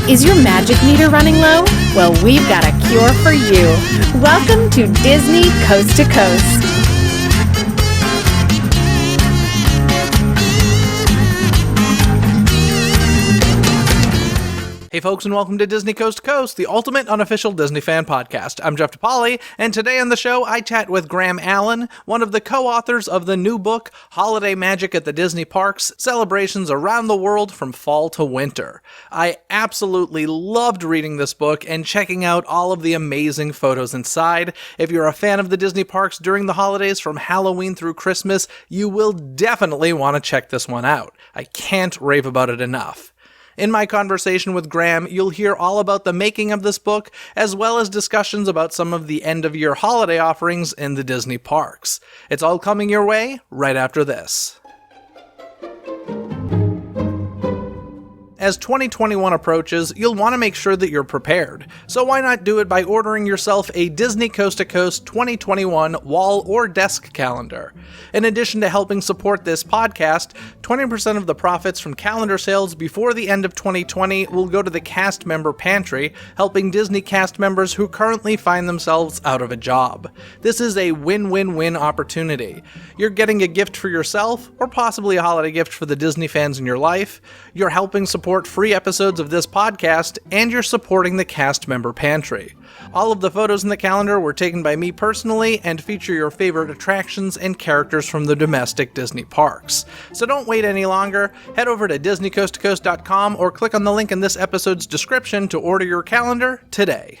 Is your magic meter running low? Well, we've got a cure for you. Welcome to Disney Coast to Coast. Hey folks, and welcome to Disney Coast to Coast, the ultimate unofficial Disney fan podcast. I'm Jeff DePauli, and today on the show I chat with Graham Allan, one of the co-authors of the new book, Holiday Magic at the Disney Parks, Celebrations Around the World from Fall to Winter. I absolutely loved reading this book and checking out all of the amazing photos inside. If you're a fan of the Disney Parks during the holidays from Halloween through Christmas, you will definitely want to check this one out. I can't rave about it enough. In my conversation with Graham, you'll hear all about the making of this book, as well as discussions about some of the end-of-year holiday offerings in the Disney parks. It's all coming your way right after this. As 2021 approaches, you'll want to make sure that you're prepared. So why not do it by ordering yourself a Disney Coast to Coast 2021 wall or desk calendar? In addition to helping support this podcast, 20% of the profits from calendar sales before the end of 2020 will go to the cast member pantry, helping Disney cast members who currently find themselves out of a job. This is a win-win-win opportunity. You're getting a gift for yourself, or possibly a holiday gift for the Disney fans in your life. You're helping support free episodes of this podcast, and you're supporting the cast member pantry. All of the photos in the calendar were taken by me personally and feature your favorite attractions and characters from the domestic Disney parks. So don't wait any longer. Head over to DisneyCoastToCoast.com or click on the link in this episode's description to order your calendar today.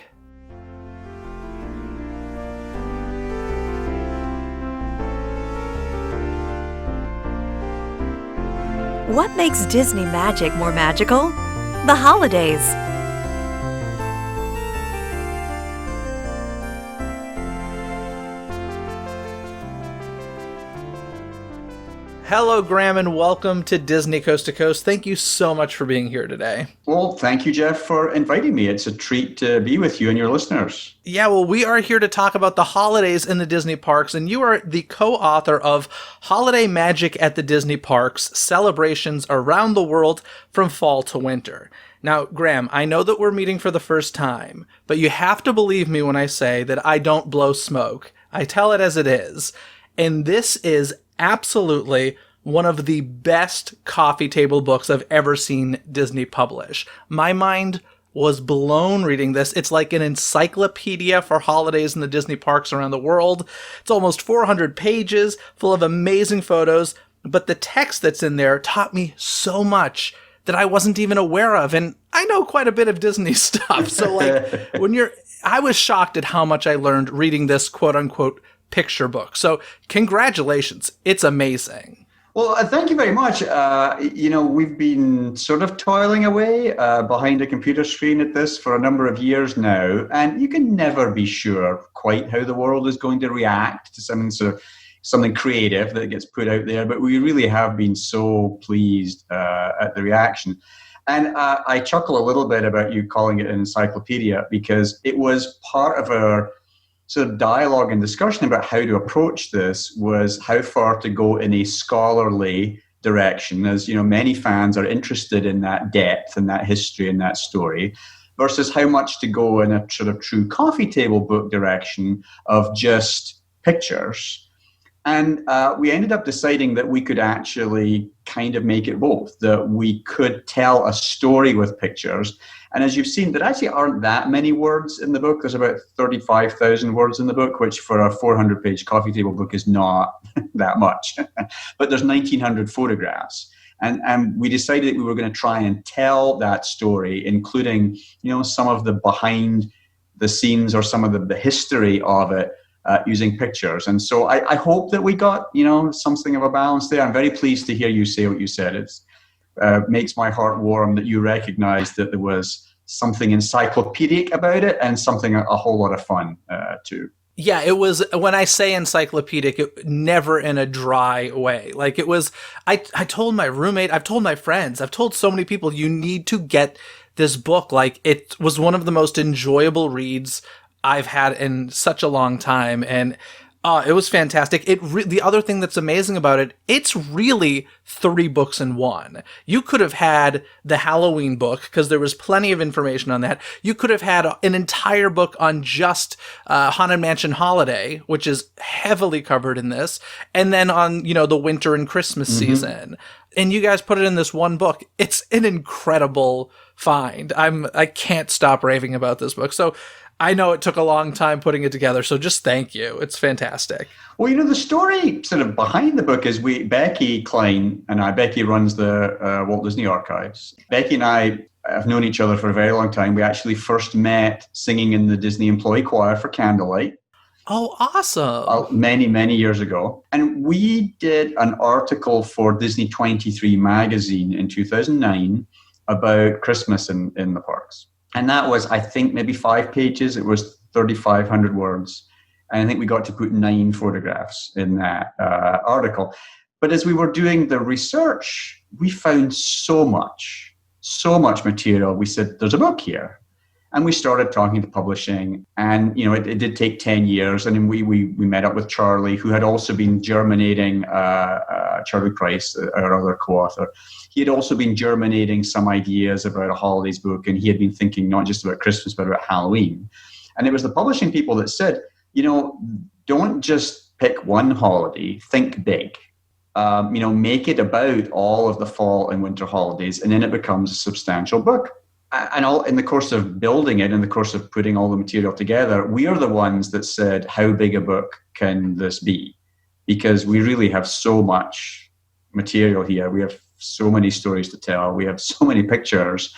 What makes Disney magic more magical? The holidays. Hello, Graham, and welcome to Disney Coast to Coast. Thank you so much for being here today. Well, thank you, Jeff, for inviting me. It's a treat to be with you and your listeners. Yeah, well, we are here to talk about the holidays in the Disney parks, and you are the co-author of Holiday Magic at the Disney Parks, Celebrations Around the World from Fall to Winter. Now, Graham, I know that we're meeting for the first time, but you have to believe me when I say that I don't blow smoke. I tell it as it is. And this is absolutely one of the best coffee table books I've ever seen Disney publish. My mind was blown reading this. It's like an encyclopedia for holidays in the Disney parks around the world. It's almost 400 pages, full of amazing photos, but the text that's in there taught me so much that I wasn't even aware of, and I know quite a bit of Disney stuff. So I was shocked at how much I learned reading this quote-unquote picture book. So congratulations. It's amazing. Well, thank you very much. We've been sort of toiling away behind a computer screen at this for a number of years now, and you can never be sure quite how the world is going to react to something creative that gets put out there, but we really have been so pleased at the reaction. And I chuckle a little bit about you calling it an encyclopedia, because it was part of our sort of dialogue and discussion about how to approach this, was how far to go in a scholarly direction, as you know, many fans are interested in that depth and that history and that story, versus how much to go in a sort of true coffee table book direction of just pictures. And we ended up deciding that we could actually kind of make it both, that we could tell a story with pictures. And as you've seen, there actually aren't that many words in the book. There's about 35,000 words in the book, which for a 400-page coffee table book is not that much. But there's 1,900 photographs. And we decided that we were going to try and tell that story, including, some of the behind the scenes or some of the history of it, using pictures. And so I hope that we got, something of a balance there. I'm very pleased to hear you say what you said. It makes my heart warm that you recognized that there was something encyclopedic about it and something a whole lot of fun too. Yeah, it was, when I say encyclopedic, never in a dry way. Like it was, I told my roommate, I've told my friends, I've told so many people, you need to get this book. Like it was one of the most enjoyable reads I've had in such a long time. And Oh, it was fantastic. The other thing that's amazing about it, it's really 3 books in one. You could have had the Halloween book, because there was plenty of information on that. You could have had an entire book on just Haunted Mansion Holiday, which is heavily covered in this, and then on, the winter and Christmas season. And you guys put it in this one book. It's an incredible find. I can't stop raving about this book. So I know it took a long time putting it together, so just thank you. It's fantastic. Well, the story sort of behind the book is Becky Klein and Becky runs the Walt Disney Archives. Becky and I have known each other for a very long time. We actually first met singing in the Disney employee choir for Candlelight. Oh, awesome. Many, many years ago. And we did an article for Disney 23 magazine in 2009 about Christmas in the parks. And that was, I think, maybe 5 pages. It was 3,500 words. And I think we got to put 9 photographs in that article. But as we were doing the research, we found so much material. We said, there's a book here. And we started talking to publishing. And, it did take 10 years. And then we met up with Charlie, who had also been germinating, Charlie Price, our other co-author. He had also been germinating some ideas about a holidays book, and he had been thinking not just about Christmas, but about Halloween. And it was the publishing people that said, don't just pick one holiday, think big. Make it about all of the fall and winter holidays, and then it becomes a substantial book. And all in the course of building it, in the course of putting all the material together, we are the ones that said, how big a book can this be? Because we really have so much material here. We have so many stories to tell. We have so many pictures.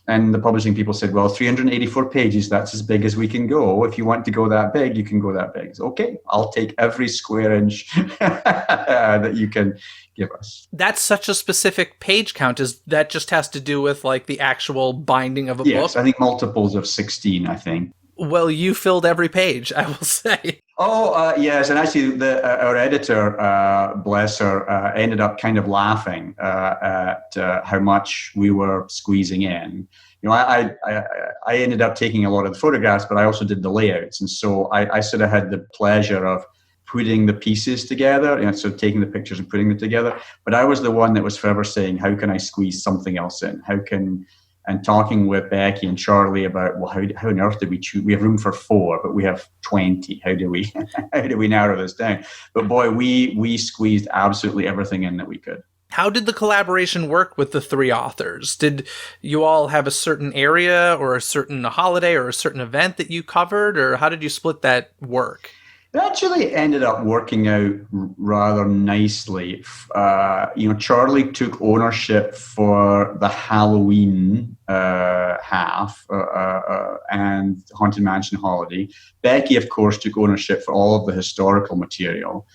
And the publishing people said, well, 384 pages, that's as big as we can go. If you want to go that big, you can go that big. Okay, I'll take every square inch that you can give us. That's such a specific page count. That just has to do with like the actual binding of a book? Yes, I think multiples of 16, I think. Well, you filled every page, I will say. Oh, yes. And actually, our editor, bless her, ended up kind of laughing at how much we were squeezing in. I ended up taking a lot of the photographs, but I also did the layouts. And so I sort of had the pleasure of putting the pieces together, so taking the pictures and putting them together. But I was the one that was forever saying, how can I squeeze something else in? And talking with Becky and Charlie about, well, how on earth did we choose? We have room for 4, but we have 20. How do we narrow this down? But boy, we squeezed absolutely everything in that we could. How did the collaboration work with the 3 authors? Did you all have a certain area or a certain holiday or a certain event that you covered, or how did you split that work? It actually ended up working out rather nicely. Charlie took ownership for the Halloween half and Haunted Mansion Holiday. Becky, of course, took ownership for all of the historical material.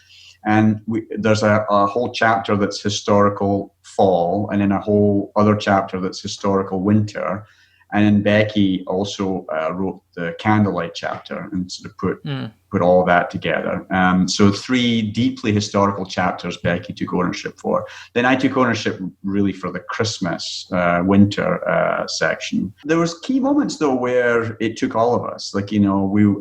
And there's a whole chapter that's historical fall, and then a whole other chapter that's historical winter. And then Becky also wrote the Candlelight chapter and sort of put all that together. So 3 deeply historical chapters Becky took ownership for. Then I took ownership really for the Christmas winter section. There was key moments though where it took all of us. Like, we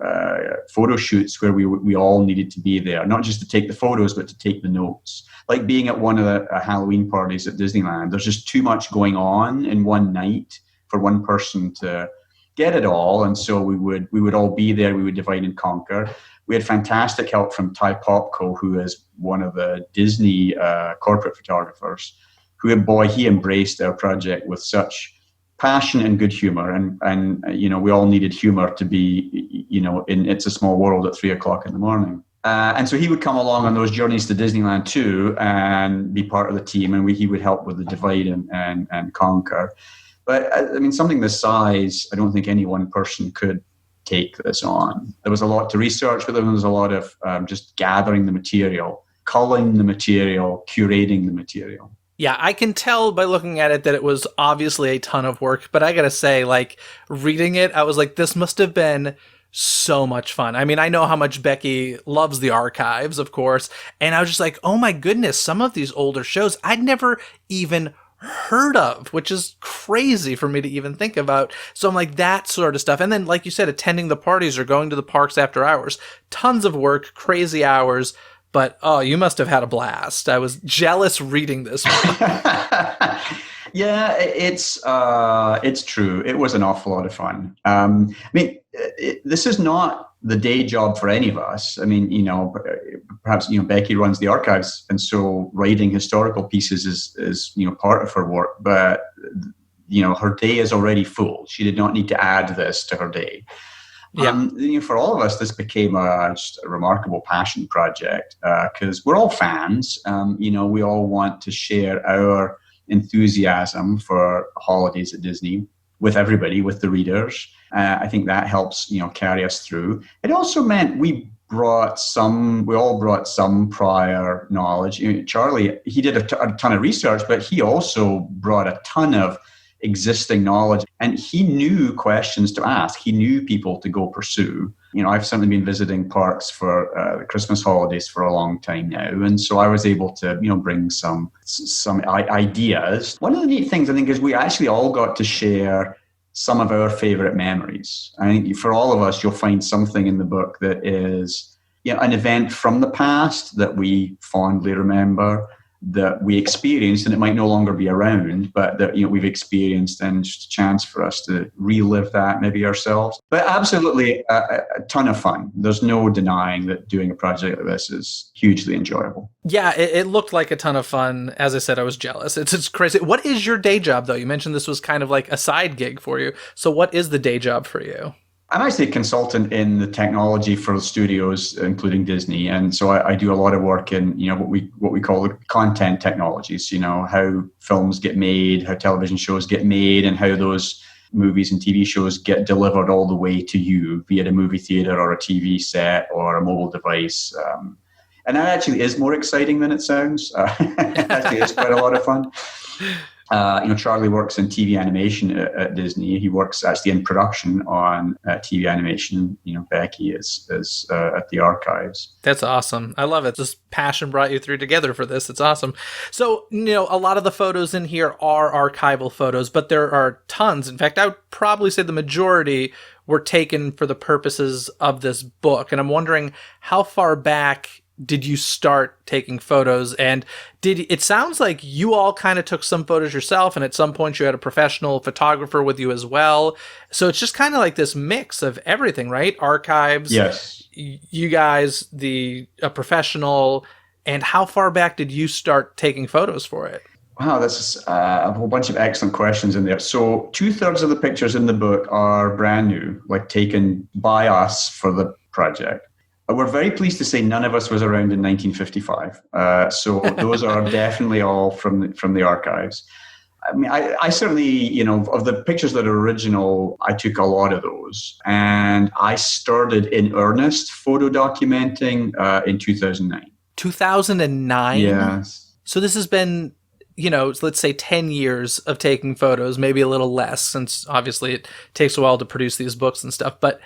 photo shoots where we all needed to be there, not just to take the photos, but to take the notes. Like being at one of the Halloween parties at Disneyland, there's just too much going on in one night for one person to get it all. And so we would all be there. We would divide and conquer. We had fantastic help from Ty Popko, who is one of the Disney corporate photographers, he embraced our project with such passion and good humor. And we all needed humor to be, in It's a Small World at 3:00 in the morning. And so he would come along on those journeys to Disneyland too and be part of the team. And he would help with the divide and conquer. But I mean, something this size, I don't think any one person could take this on. There was a lot to research, but there was a lot of just gathering the material, culling the material, curating the material. Yeah, I can tell by looking at it that it was obviously a ton of work, but I gotta say, like, reading it, I was like, this must have been so much fun. I mean, I know how much Becky loves the archives, of course, and I was just like, oh my goodness, some of these older shows I'd never even heard of, which is crazy. crazy for me to even think about. So I'm like, that sort of stuff. And then, like you said, attending the parties or going to the parks after hours. Tons of work, crazy hours. But, oh, you must have had a blast. I was jealous reading this one. Yeah, it's true. It was an awful lot of fun. I mean, this is not the day job for any of us. I mean, perhaps, Becky runs the archives, and so writing historical pieces is part of her work. But, her day is already full. She did not need to add this to her day. Yeah. For all of us, this became just a remarkable passion project because we're all fans. We all want to share our enthusiasm for holidays at Disney with everybody, with the readers. I think that helps, carry us through. It also meant we all brought some prior knowledge. Charlie, he did a ton of research, but he also brought a ton of existing knowledge, and he knew questions to ask. He knew people to go pursue. I've certainly been visiting parks for the Christmas holidays for a long time now, and so I was able to, bring some ideas. One of the neat things I think is we actually all got to share some of our favorite memories. I think for all of us, you'll find something in the book that is, an event from the past that we fondly remember, that we experienced, and it might no longer be around, but that we've experienced, and just a chance for us to relive that maybe ourselves. But absolutely a ton of fun. There's no denying that doing a project like this is hugely enjoyable. Yeah, it looked like a ton of fun. As I said, I was jealous. It's crazy. What is your day job, though? You mentioned this was kind of like a side gig for you. So what is the day job for you? I'm actually a consultant in the technology for studios, including Disney, and so I do a lot of work in what we call the content technologies. How films get made, how television shows get made, and how those movies and TV shows get delivered all the way to you via a movie theater or a TV set or a mobile device. And that actually is more exciting than it sounds. It actually is quite a lot of fun. Charlie works in TV animation at Disney. He works actually in production on TV animation. Becky is at the archives. That's awesome. I love it. Just passion brought you through together for this. It's awesome. So, a lot of the photos in here are archival photos, but there are tons. In fact, I would probably say the majority were taken for the purposes of this book. And I'm wondering, how far back did you start taking photos? And it sounds like you all kind of took some photos yourself, and at some point you had a professional photographer with you as well. So it's just kind of like this mix of everything, right? Archives, yes. You guys, a professional, and how far back did you start taking photos for it? Wow, that's a whole bunch of excellent questions in there. So 2/3 of the pictures in the book are brand new, like taken by us for the project. We're very pleased to say none of us was around in 1955. So those are definitely all from the archives. I mean, I certainly, of the pictures that are original, I took a lot of those. And I started in earnest photo documenting in 2009. 2009? Yes. So this has been, let's say 10 years of taking photos, maybe a little less, since obviously it takes a while to produce these books and stuff. But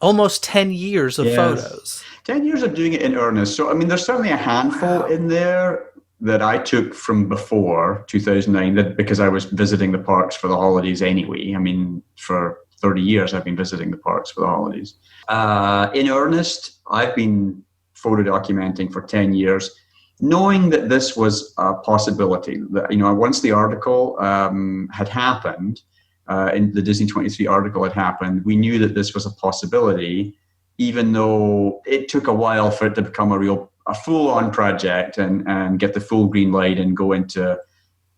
almost 10 years of photos. 10 years of doing it in earnest. So, I mean, there's certainly a handful in there that I took from before 2009, because I was visiting the parks for the holidays anyway. I mean, for 30 years, I've been visiting the parks for the holidays. In earnest, I've been photo documenting for 10 years, knowing that this was a possibility. That, once the article had happened, in the Disney 23 article had happened, we knew that this was a possibility, even though it took a while for it to become a full-on project and get the full green light and go into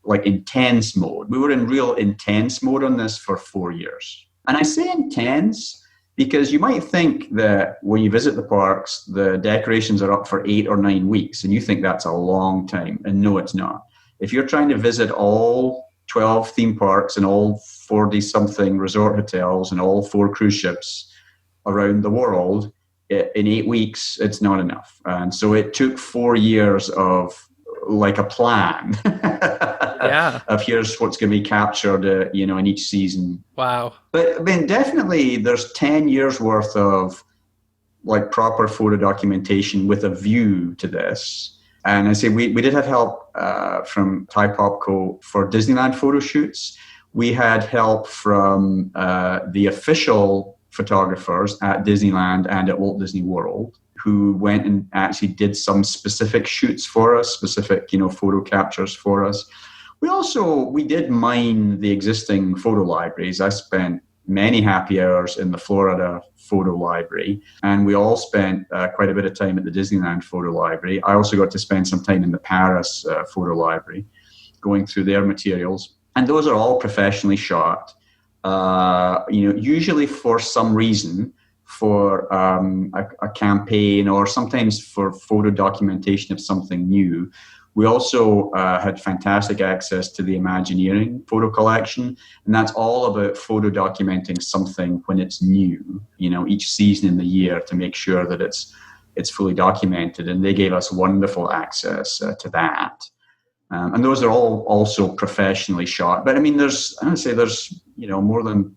like intense mode. We were in real intense mode on this for 4 years. And I say intense because you might think that when you visit the parks, the decorations are up for 8 or 9 weeks, and you think that's a long time. And no, it's not. If you're trying to visit all 12 theme parks and all 40-something resort hotels and all 4 cruise ships around the world, in 8 weeks, it's not enough. And so it took 4 years of like a plan of here's what's going to be captured, in each season. Wow. But I mean, definitely there's 10 years worth of like proper photo documentation with a view to this. And I say we did have help from Thai Popco for Disneyland photo shoots. we had help from the official photographers at Disneyland and at Walt Disney World, who went and actually did some specific shoots for us, specific, photo captures for us. We did mine the existing photo libraries. I spent many happy hours in the Florida photo library, and we all spent quite a bit of time at the Disneyland photo library. I also got to spend some time in the Paris photo library, going through their materials. And those are all professionally shot, usually for some reason, for a campaign or sometimes for photo documentation of something new. We also had fantastic access to the Imagineering photo collection, and that's all about photo documenting something when it's new, each season in the year, to make sure that it's fully documented. And they gave us wonderful access to that. And those are all also professionally shot. But I mean, there's more than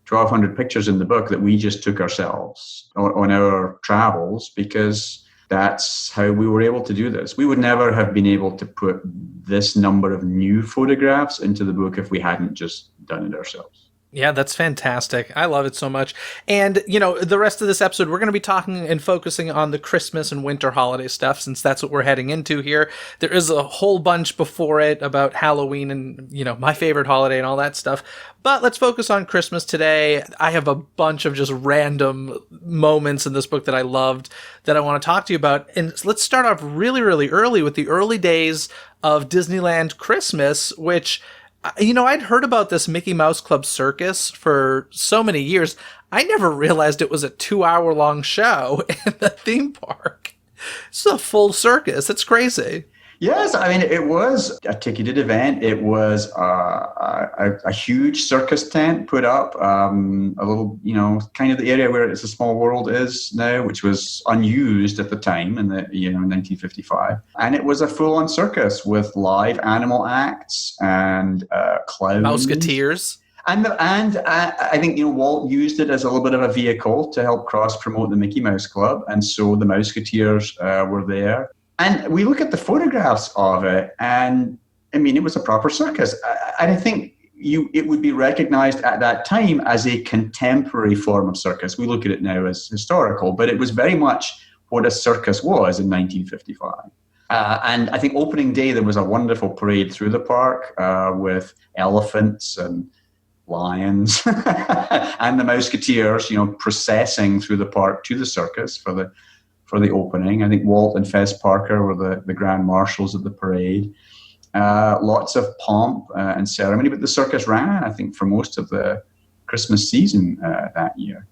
1,200 pictures in the book that we just took ourselves on our travels, because that's how we were able to do this. We would never have been able to put this number of new photographs into the book if we hadn't just done it ourselves. Yeah, that's fantastic. I love it so much. And, the rest of this episode, we're going to be talking and focusing on the Christmas and winter holiday stuff, since that's what we're heading into here. There is a whole bunch before it about Halloween and, my favorite holiday and all that stuff. But let's focus on Christmas today. I have a bunch of just random moments in this book that I loved that I want to talk to you about. And let's start off really, really early with the early days of Disneyland Christmas, which, I'd heard about this Mickey Mouse Club circus for so many years. I never realized it was a 2-hour-long show in the theme park. It's a full circus. It's crazy. Yes, I mean, it was a ticketed event. It was a huge circus tent put up, a little, kind of the area where It's a Small World is now, which was unused at the time in 1955. And it was a full-on circus with live animal acts and clowns. Mouseketeers. And I think, Walt used it as a little bit of a vehicle to help cross-promote the Mickey Mouse Club. And so the Mouseketeers were there. And we look at the photographs of it, and I mean, it was a proper circus. And I think it would be recognized at that time as a contemporary form of circus. We look at it now as historical, but it was very much what a circus was in 1955. And I think opening day, there was a wonderful parade through the park with elephants and lions and the Mouseketeers, processing through the park to the circus for the opening. I think Walt and Fess Parker were the grand marshals of the parade. Lots of pomp and ceremony, but the circus ran, I think, for most of the Christmas season that year.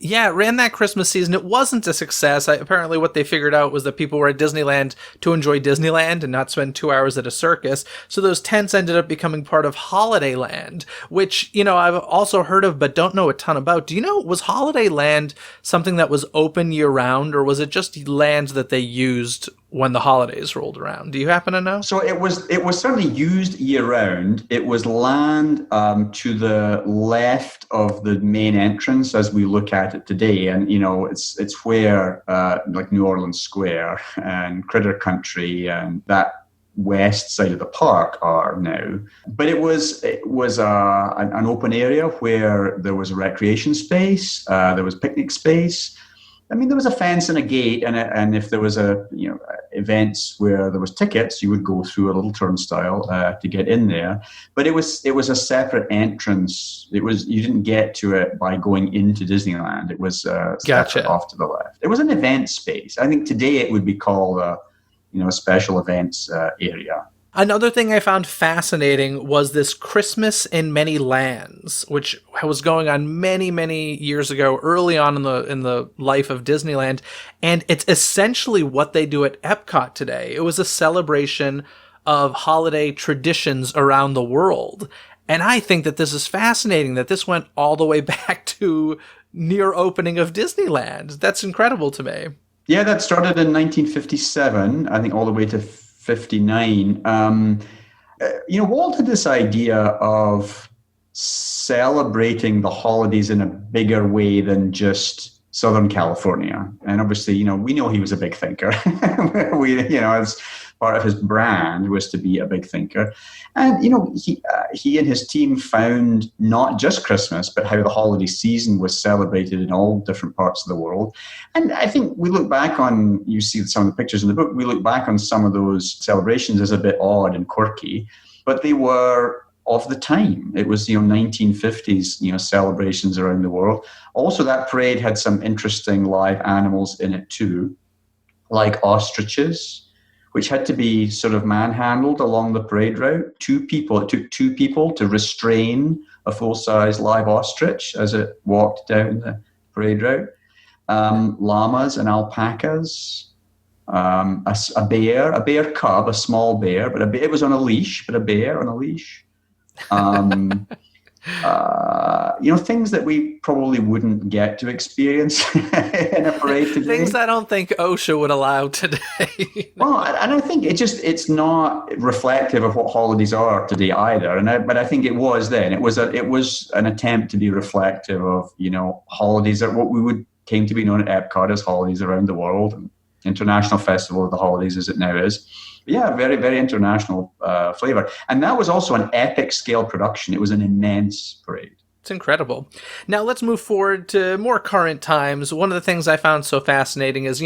Yeah, it ran that Christmas season. It wasn't a success. Apparently what they figured out was that people were at Disneyland to enjoy Disneyland and not spend 2 hours at a circus. So those tents ended up becoming part of Holidayland, which, I've also heard of but don't know a ton about. Do you know, was Holidayland something that was open year-round, or was it just land that they used when the holidays rolled around? Do you happen to know? So it was certainly used year-round. It was land to the left of the main entrance as we look at it today. And, it's where like New Orleans Square and Critter Country and that west side of the park are now. But it was an open area where there was a recreation space, there was picnic space. I mean, there was a fence and a gate, and if there was events where there was tickets, you would go through a little turnstile to get in there. But it was a separate entrance. You didn't get to it by going into Disneyland. It was separate off to the left. It was an event space. I think today it would be called a special events area. Another thing I found fascinating was this Christmas in Many Lands, which was going on many, many years ago, early on in the life of Disneyland. And it's essentially what they do at Epcot today. It was a celebration of holiday traditions around the world. And I think that this is fascinating, that this went all the way back to near opening of Disneyland. That's incredible to me. Yeah, that started in 1957, I think all the way to 59. Walt had this idea of celebrating the holidays in a bigger way than just Southern California. And obviously, we know he was a big thinker. As Part of his brand was to be a big thinker. And, he and his team found not just Christmas, but how the holiday season was celebrated in all different parts of the world. And I think we look back on, you see some of the pictures in the book, we look back on some of those celebrations as a bit odd and quirky, but they were of the time. It was, 1950s, celebrations around the world. Also, that parade had some interesting live animals in it too, like ostriches, which had to be sort of manhandled along the parade route. It took two people to restrain a full-size live ostrich as it walked down the parade route. Llamas and alpacas, a bear cub, a small bear, but it was on a leash, but a bear on a leash. Things that we probably wouldn't get to experience in a parade today. Things I don't think OSHA would allow today. Well, and I think it's not reflective of what holidays are today either. But I think it was then. It was an attempt to be reflective of holidays that what we came to be known at Epcot as holidays around the world, and International Festival of the Holidays as it now is. Yeah, very, very international flavor. And that was also an epic scale production. It was an immense parade. It's incredible. Now let's move forward to more current times. One of the things I found so fascinating is,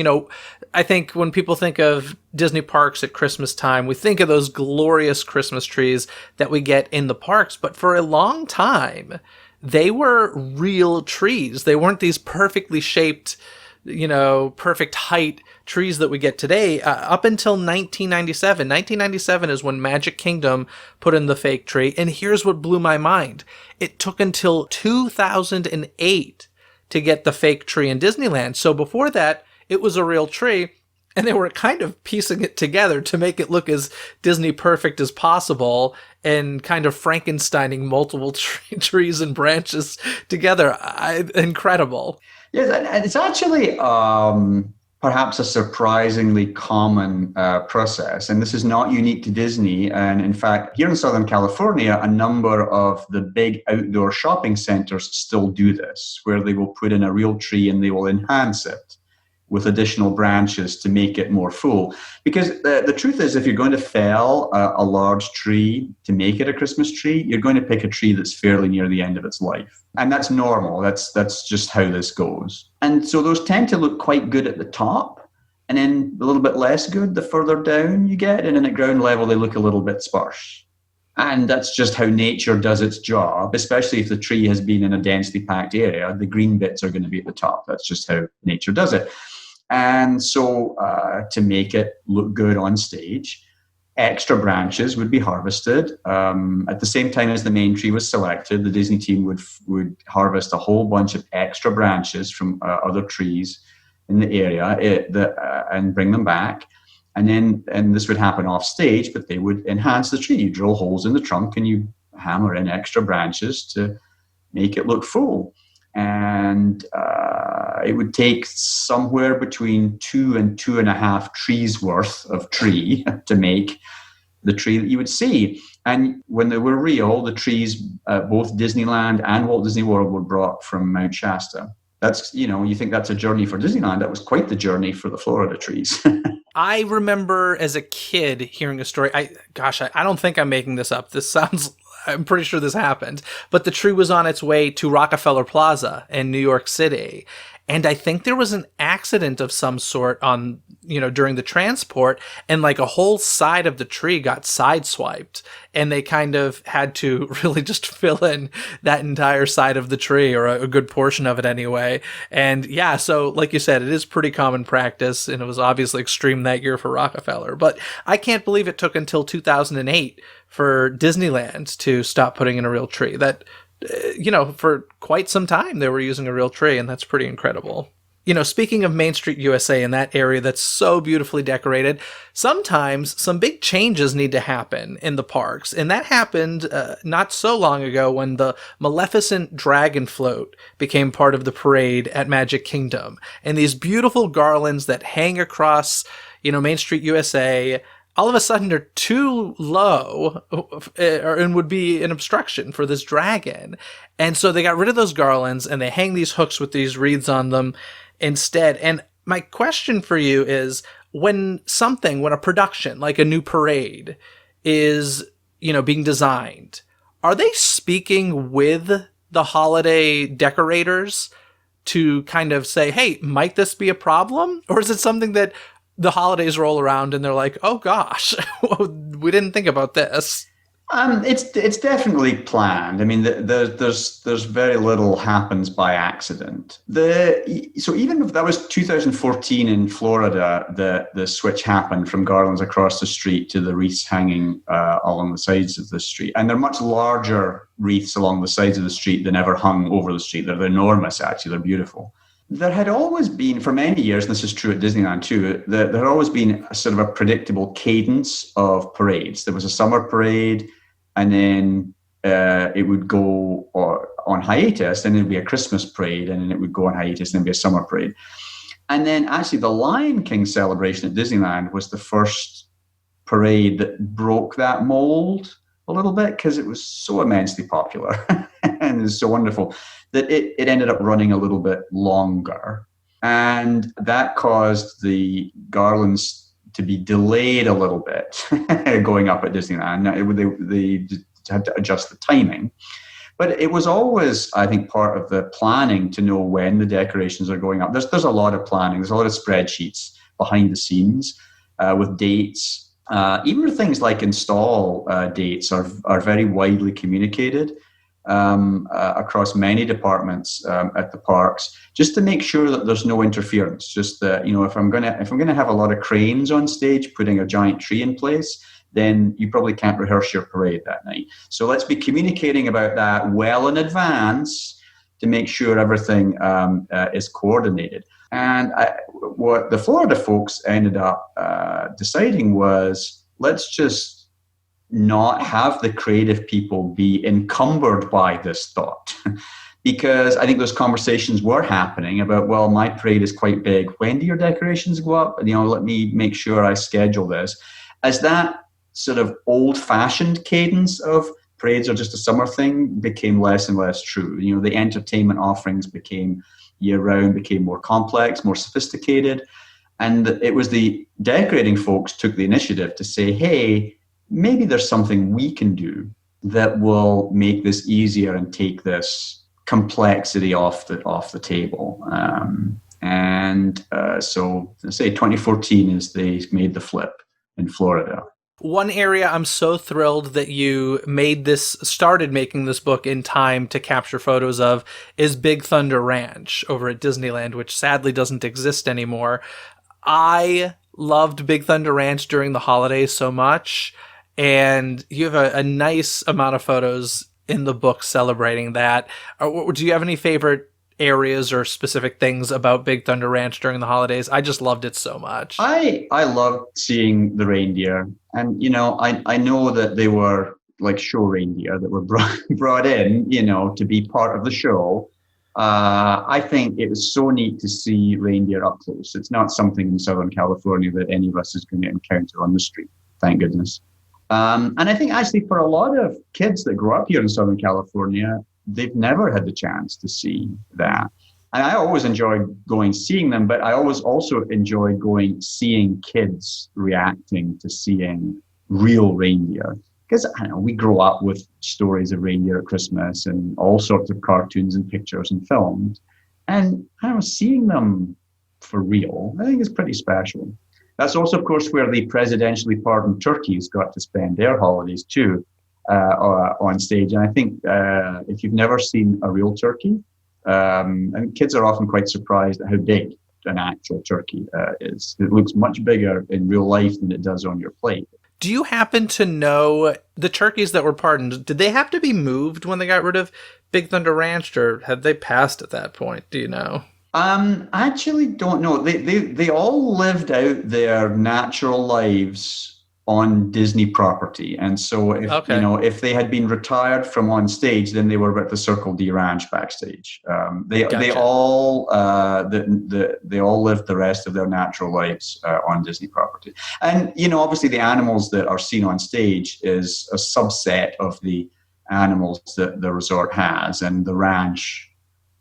I think when people think of Disney parks at Christmas time, we think of those glorious Christmas trees that we get in the parks. But for a long time, they were real trees. They weren't these perfectly shaped, perfect height trees that we get today. Up until 1997. 1997 is when Magic Kingdom put in the fake tree. And here's what blew my mind. It took until 2008 to get the fake tree in Disneyland. So before that, it was a real tree. And they were kind of piecing it together to make it look as Disney perfect as possible and kind of Frankensteining multiple trees and branches together. Incredible. Yes, and it's actually perhaps a surprisingly common process. And this is not unique to Disney. And in fact, here in Southern California, a number of the big outdoor shopping centers still do this, where they will put in a real tree and they will enhance it with additional branches to make it more full. Because the truth is, if you're going to fell a large tree to make it a Christmas tree, you're going to pick a tree that's fairly near the end of its life. And that's normal. That's just how this goes. And so those tend to look quite good at the top, and then a little bit less good the further down you get. And then at ground level, they look a little bit sparse. And that's just how nature does its job, especially if the tree has been in a densely packed area. The green bits are going to be at the top. That's just how nature does it. And so to make it look good on stage, extra branches would be harvested. At the same time as the main tree was selected, the Disney team would harvest a whole bunch of extra branches from other trees in the area and bring them back. And this would happen off stage, but they would enhance the tree. You drill holes in the trunk and you hammer in extra branches to make it look full. And it would take somewhere between 2 and 2.5 trees worth of tree to make the tree that you would see. And when they were real, the trees, both Disneyland and Walt Disney World, were brought from Mount Shasta. That's, you think that's a journey for Disneyland. That was quite the journey for the Florida trees. I remember as a kid hearing a story. I don't think I'm making this up. I'm pretty sure this happened, but the tree was on its way to Rockefeller Plaza in New York City. And I think there was an accident of some sort during the transport, and like a whole side of the tree got sideswiped, and they kind of had to really just fill in that entire side of the tree, or a good portion of it anyway. And yeah, so like you said, it is pretty common practice, and it was obviously extreme that year for Rockefeller. But I can't believe it took until 2008 for Disneyland to stop putting in a real tree. That for quite some time they were using a real tree, and that's pretty incredible. Speaking of Main Street USA and that area that's so beautifully decorated, sometimes some big changes need to happen in the parks. And that happened not so long ago when the Maleficent Dragon Float became part of the parade at Magic Kingdom. And these beautiful garlands that hang across, Main Street USA, all of a sudden are too low and would be an obstruction for this dragon. And so they got rid of those garlands and they hang these hooks with these wreaths on them instead. And my question for you is, when a production, like a new parade, is, being designed, are they speaking with the holiday decorators to kind of say, hey, might this be a problem? Or is it something that the holidays roll around and they're like, oh gosh, we didn't think about this? It's definitely planned. I mean, there's very little happens by accident. So even if that was 2014 in Florida, the switch happened from garlands across the street to the wreaths hanging along the sides of the street, and they're much larger wreaths along the sides of the street than ever hung over the street. They're enormous, actually. They're beautiful. There had always been, for many years, and this is true at Disneyland too, there had always been a sort of a predictable cadence of parades. There was a summer parade, and then it would go on hiatus, and there'd be a Christmas parade, and then it would go on hiatus, and then be a summer parade. And then actually the Lion King celebration at Disneyland was the first parade that broke that mold a little bit, because it was so immensely popular and it was so wonderful that it ended up running a little bit longer. And that caused the garlands to be delayed a little bit going up at Disneyland. They had to adjust the timing. But it was always, I think, part of the planning to know when the decorations are going up. There's a lot of planning. There's a lot of spreadsheets behind the scenes with dates. Even things like install dates are very widely communicated across many departments at the parks, just to make sure that there's no interference. Just that, if I'm gonna have a lot of cranes on stage putting a giant tree in place, then you probably can't rehearse your parade that night. So let's be communicating about that well in advance to make sure everything is coordinated. And what the Florida folks ended up deciding was, let's just not have the creative people be encumbered by this thought. Because I think those conversations were happening about, well, my parade is quite big. When do your decorations go up? Let me make sure I schedule this. As that sort of old-fashioned cadence of parades are just a summer thing became less and less true. The entertainment offerings became year-round, became more complex, more sophisticated. And it was the decorating folks took the initiative to say, hey, maybe there's something we can do that will make this easier and take this complexity off the table. So say 2014 is they made the flip in Florida. One area I'm so thrilled that you started making this book in time to capture photos of is Big Thunder Ranch over at Disneyland, which sadly doesn't exist anymore. I loved Big Thunder Ranch during the holidays so much, and you have a nice amount of photos in the book celebrating that. Do you have any favorite areas or specific things about Big Thunder Ranch during the holidays? I just loved it so much. I loved seeing the reindeer, and I know that they were like show reindeer that were brought in, to be part of the show. I think it was so neat to see reindeer up close. It's not something in Southern California that any of us is going to encounter on the street, thank goodness. And I think actually for a lot of kids that grow up here in Southern California, they've never had the chance to see that. And I always enjoyed seeing them, but I always also enjoyed seeing kids reacting to seeing real reindeer. Because we grow up with stories of reindeer at Christmas and all sorts of cartoons and pictures and films. And seeing them for real, I think is pretty special. That's also, of course, where the presidentially pardoned turkeys got to spend their holidays too, on stage. And I think if you've never seen a real turkey, and kids are often quite surprised at how big an actual turkey is. It looks much bigger in real life than it does on your plate. Do you happen to know the turkeys that were pardoned, did they have to be moved when they got rid of Big Thunder Ranch, or had they passed at that point? Do you know? I actually don't know. They all lived out their natural lives on Disney property, and so if they had been retired from on stage, then they were at the Circle D Ranch backstage. They all lived the rest of their natural lives on Disney property, and obviously the animals that are seen on stage is a subset of the animals that the resort has, and the ranch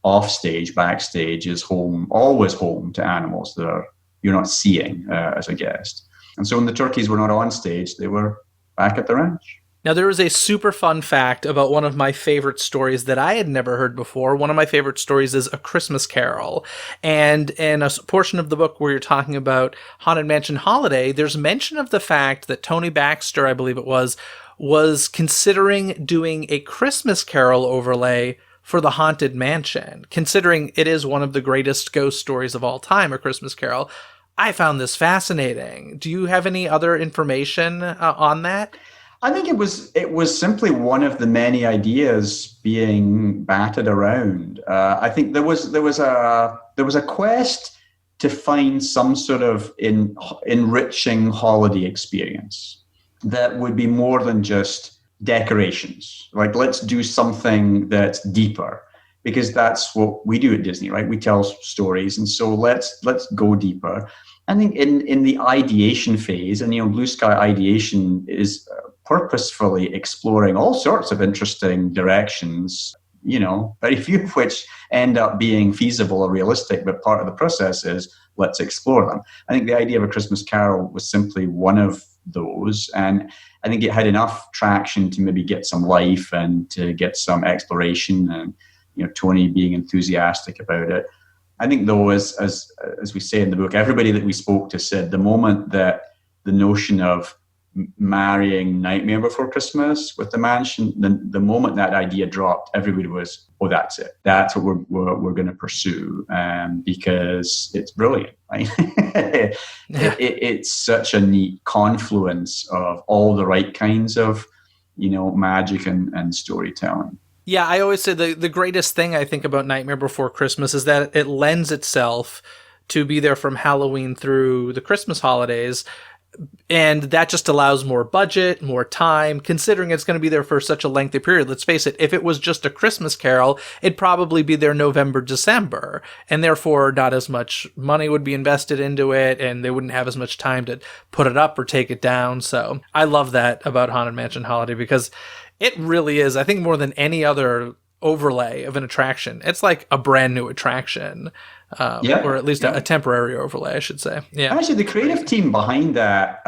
off stage, backstage is always home to animals that are not seeing as a guest. And so when the turkeys were not on stage, they were back at the ranch. Now, there was a super fun fact about one of my favorite stories that I had never heard before. One of my favorite stories is A Christmas Carol. And in a portion of the book where you're talking about Haunted Mansion Holiday, there's mention of the fact that Tony Baxter, I believe it was considering doing a Christmas Carol overlay for the Haunted Mansion, considering it is one of the greatest ghost stories of all time, A Christmas Carol. I found this fascinating. Do you have any other information on that? I think it was simply one of the many ideas being batted around. I think there was a quest to find some sort of enriching holiday experience that would be more than just decorations. Like, let's do something that's deeper, because that's what we do at Disney, right? We tell stories, and so let's go deeper. I think in the ideation phase, and Blue Sky ideation is purposefully exploring all sorts of interesting directions, very few of which end up being feasible or realistic, but part of the process is let's explore them. I think the idea of A Christmas Carol was simply one of those, and I think it had enough traction to maybe get some life and to get some exploration, and Tony being enthusiastic about it. I think, though, as we say in the book, everybody that we spoke to said the moment that the notion of marrying Nightmare Before Christmas with the mansion, the moment that idea dropped, everybody was, oh, that's it. That's what we're going to pursue, because it's brilliant. Right? It's such a neat confluence of all the right kinds of, magic and storytelling. Yeah, I always say the greatest thing I think about Nightmare Before Christmas is that it lends itself to be there from Halloween through the Christmas holidays. And that just allows more budget, more time, considering it's going to be there for such a lengthy period. Let's face it, if it was just A Christmas Carol, it'd probably be there November, December, and therefore not as much money would be invested into it, and they wouldn't have as much time to put it up or take it down. So I love that about Haunted Mansion Holiday, because it really is, I think, more than any other overlay of an attraction. It's like a brand new attraction. Or at least a temporary overlay, I should say. Yeah. Actually, the creative team behind that,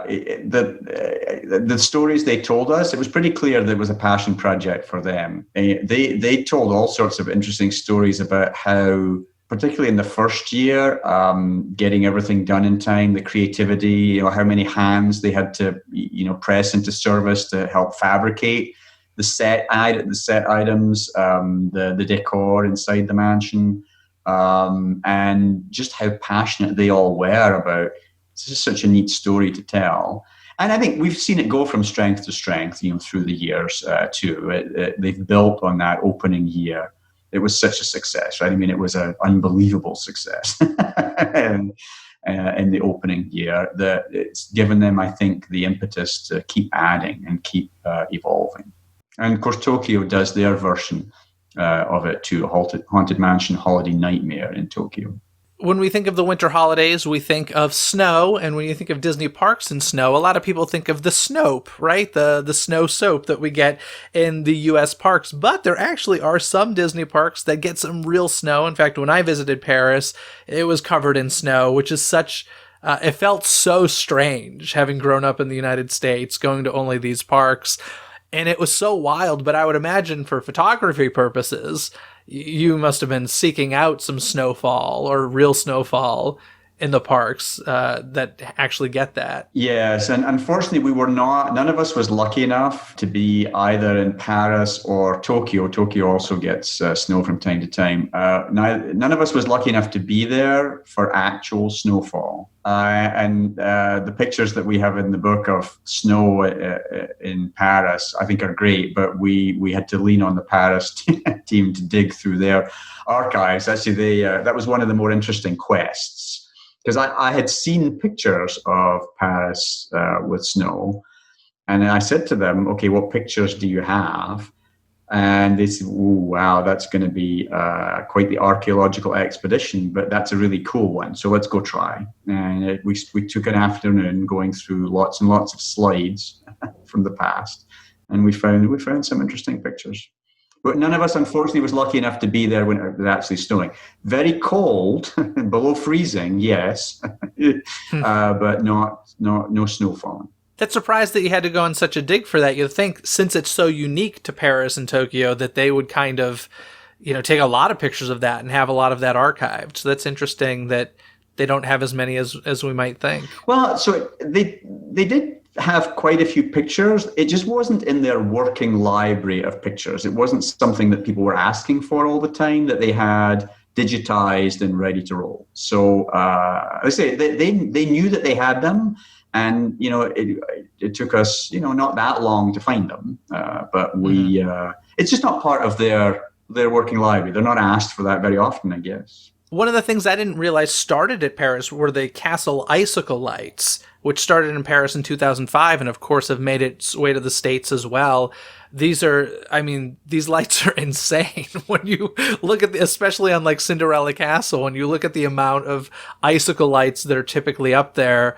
the stories they told us, it was pretty clear that it was a passion project for them. They told all sorts of interesting stories about how, particularly in the first year, getting everything done in time, the creativity, how many hands they had to, press into service to help fabricate the set items, the decor inside the mansion. And just how passionate they all were about. It's just such a neat story to tell. And I think we've seen it go from strength to strength, through the years too. They've built on that opening year. It was such a success, right? I mean, it was an unbelievable success in the opening year that it's given them, I think, the impetus to keep adding and keep evolving. And of course, Tokyo does their version of it too, Haunted Mansion Holiday Nightmare in Tokyo. When we think of the winter holidays, we think of snow, and when you think of Disney parks and snow, a lot of people think of the Snope, right? The snow soap that we get in the U.S. parks. But there actually are some Disney parks that get some real snow. In fact, when I visited Paris, it was covered in snow, which is such... it felt so strange, having grown up in the United States, going to only these parks. And it was so wild, but I would imagine for photography purposes, you must have been seeking out some snowfall or real snowfall in the parks that actually get that. Yes, and unfortunately none of us was lucky enough to be either in Paris or Tokyo. Tokyo also gets snow from time to time. None of us was lucky enough to be there for actual snowfall. And the pictures that we have in the book of snow in Paris, I think are great, but we had to lean on the Paris team to dig through their archives. Actually, that was one of the more interesting quests. Because I had seen pictures of Paris with snow, and I said to them, okay, what pictures do you have? And they said, oh, wow, that's going to be quite the archaeological expedition, but that's a really cool one. So let's go try. And we took an afternoon going through lots and lots of slides from the past, and we found some interesting pictures. But none of us, unfortunately, was lucky enough to be there when it was actually snowing. Very cold, below freezing, yes, but no snow falling. That's surprised that you had to go on such a dig for that. You'd think, since it's so unique to Paris and Tokyo, that they would kind of, take a lot of pictures of that and have a lot of that archived. So that's interesting that they don't have as many as we might think. Well, so they did have quite a few pictures. It just wasn't in their working library of pictures. It wasn't something that people were asking for all the time, that they had digitized and ready to roll. So I say they knew that they had them. And, it took us, not that long to find them. But it's just not part of their working library. They're not asked for that very often, I guess. One of the things I didn't realize started at Paris were the castle icicle lights, which started in Paris in 2005 and, of course, have made its way to the States as well. These lights are insane when you look at especially on like Cinderella Castle, when you look at the amount of icicle lights that are typically up there.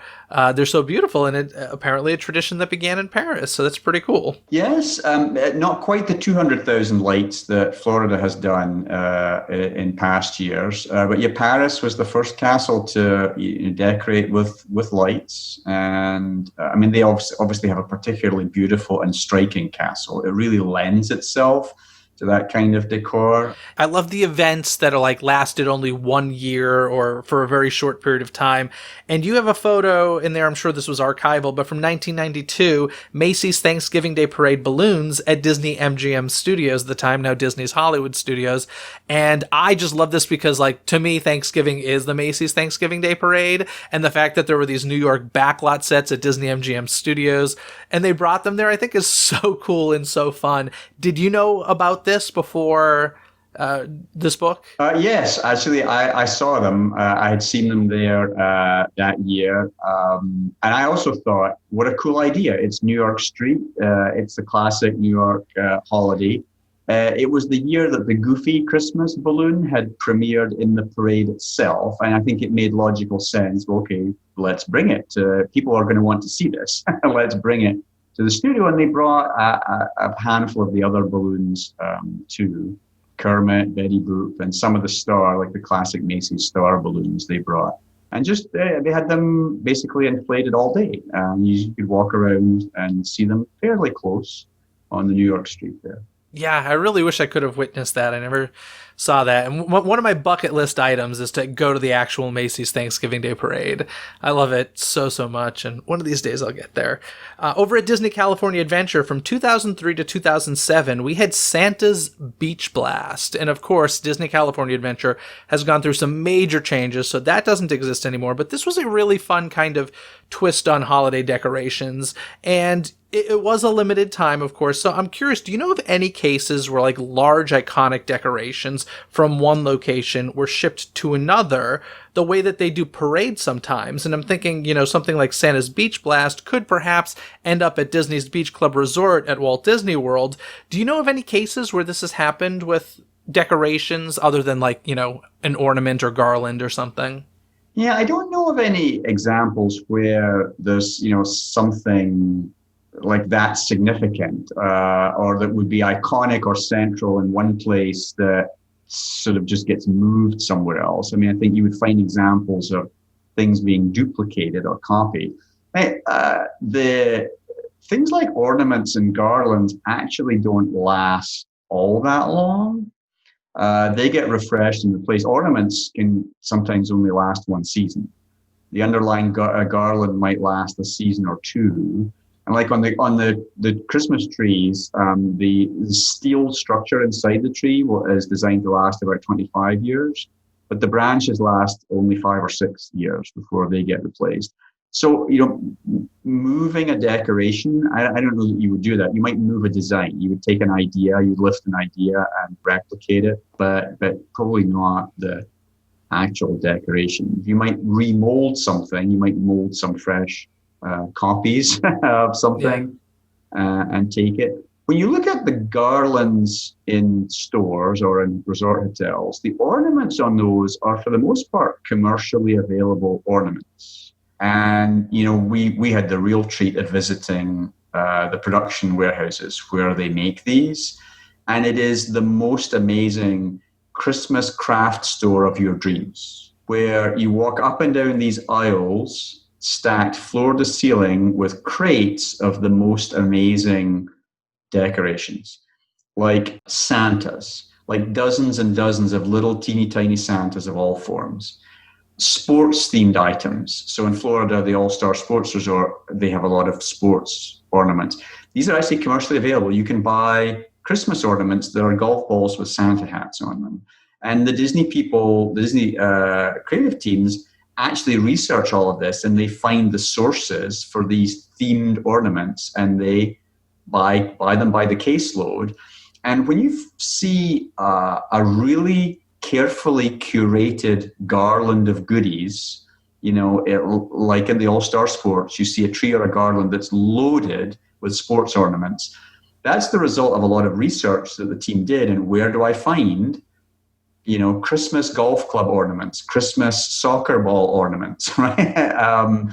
They're so beautiful, and it apparently a tradition that began in Paris. So that's pretty cool. Yes, not quite the 200,000 lights that Florida has done in past years. But yeah, Paris was the first castle to decorate with lights. And they obviously have a particularly beautiful and striking castle. It really lends itself to that kind of decor. I love the events that are like lasted only 1 year or for a very short period of time. And you have a photo in there, I'm sure this was archival, but from 1992, Macy's Thanksgiving Day Parade balloons at Disney MGM Studios, at the time now Disney's Hollywood Studios. And I just love this because, like, to me, Thanksgiving is the Macy's Thanksgiving Day Parade. And the fact that there were these New York backlot sets at Disney MGM Studios and they brought them there, I think is so cool and so fun. Did you know about this before this book? Yes, actually, I saw them. I had seen them there that year. And I also thought, what a cool idea. It's New York Street. It's the classic New York holiday. It was the year that the Goofy Christmas balloon had premiered in the parade itself. And I think it made logical sense. Well, okay, let's bring it. People are going to want to see this. Let's bring it to the studio. And they brought a handful of the other balloons too. Kermit, Betty Boop, and some of the star, like the classic Macy's star balloons they brought. And just they had them basically inflated all day. You could walk around and see them fairly close on the New York street there. Yeah, I really wish I could have witnessed that. I never saw that. And one of my bucket list items is to go to the actual Macy's Thanksgiving Day Parade. I love it so much, and one of these days I'll get there. Over at Disney California Adventure from 2003 to 2007, we had Santa's Beach Blast. And of course, Disney California Adventure has gone through some major changes, so that doesn't exist anymore. But this was a really fun kind of twist on holiday decorations. And it was a limited time, of course, so I'm curious, do you know of any cases where like large iconic decorations from one location were shipped to another, the way that they do parades sometimes? And I'm thinking, something like Santa's Beach Blast could perhaps end up at Disney's Beach Club Resort at Walt Disney World. Do you know of any cases where this has happened with decorations other than like, an ornament or garland or something? Yeah, I don't know of any examples where there's, something like that significant or that would be iconic or central in one place that sort of just gets moved somewhere else. I think you would find examples of things being duplicated or copied. The things like ornaments and garlands actually don't last all that long. They get refreshed and replaced. Ornaments can sometimes only last one season. The underlying garland might last a season or two. And like on the Christmas trees, the steel structure inside the tree is designed to last about 25 years, but the branches last only 5 or 6 years before they get replaced. So, moving a decoration, I don't know that you would do that. You might move a design. You would take an idea, you'd lift an idea and replicate it, but probably not the actual decoration. You might remold something. You might mold some fresh copies of something and take it. When you look at the garlands in stores or in resort hotels, the ornaments on those are for the most part commercially available ornaments. And, we had the real treat of visiting the production warehouses where they make these. and it is the most amazing Christmas craft store of your dreams, where you walk up and down these aisles, stacked floor to ceiling with crates of the most amazing decorations, like Santas, like dozens and dozens of little teeny tiny Santas of all forms. Sports themed items. So in Florida, the All-Star Sports Resort, they have a lot of sports ornaments. These are actually commercially available. You can buy Christmas ornaments that are golf balls with Santa hats on them. And the Disney people, the Disney creative teams actually research all of this, and they find the sources for these themed ornaments, and they buy them by the caseload. And when you see a really carefully curated garland of goodies, like in the All-Star Sports, you see a tree or a garland that's loaded with sports ornaments. That's the result of a lot of research that the team did. And where do I find, Christmas golf club ornaments, Christmas soccer ball ornaments, right?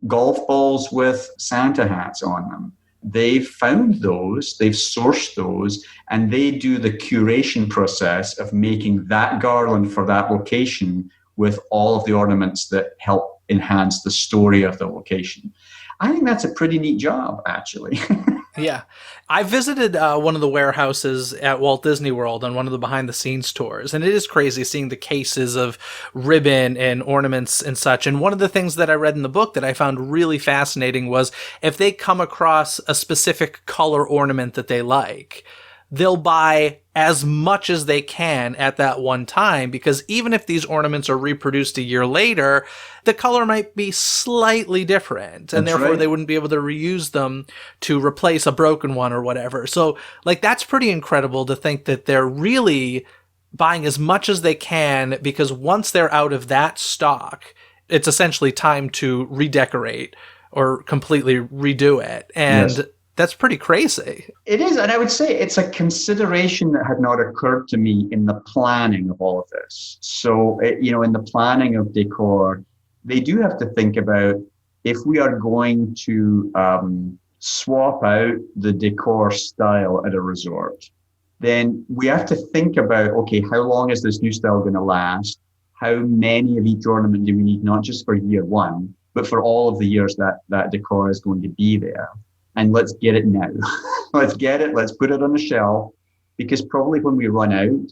Golf balls with Santa hats on them. They've found those, they've sourced those, and they do the curation process of making that garland for that location with all of the ornaments that help enhance the story of the location. I think that's a pretty neat job, actually. Yeah. I visited one of the warehouses at Walt Disney World on one of the behind-the-scenes tours, and it is crazy seeing the cases of ribbon and ornaments and such. And one of the things that I read in the book that I found really fascinating was if they come across a specific color ornament that they like, they'll buy as much as they can at that one time, because even if these ornaments are reproduced a year later, the color might be slightly different, and That's therefore right. they wouldn't be able to reuse them to replace a broken one or whatever. So, that's pretty incredible to think that they're really buying as much as they can, because once they're out of that stock, it's essentially time to redecorate or completely redo it. And Yes. That's pretty crazy. It is, and I would say it's a consideration that had not occurred to me in the planning of all of this. So, in the planning of decor, they do have to think about, if we are going to swap out the decor style at a resort, then we have to think about, okay, how long is this new style going to last? How many of each ornament do we need, not just for year one, but for all of the years that decor is going to be there? And let's get it now. Let's get it. Let's put it on the shelf, because probably when we run out,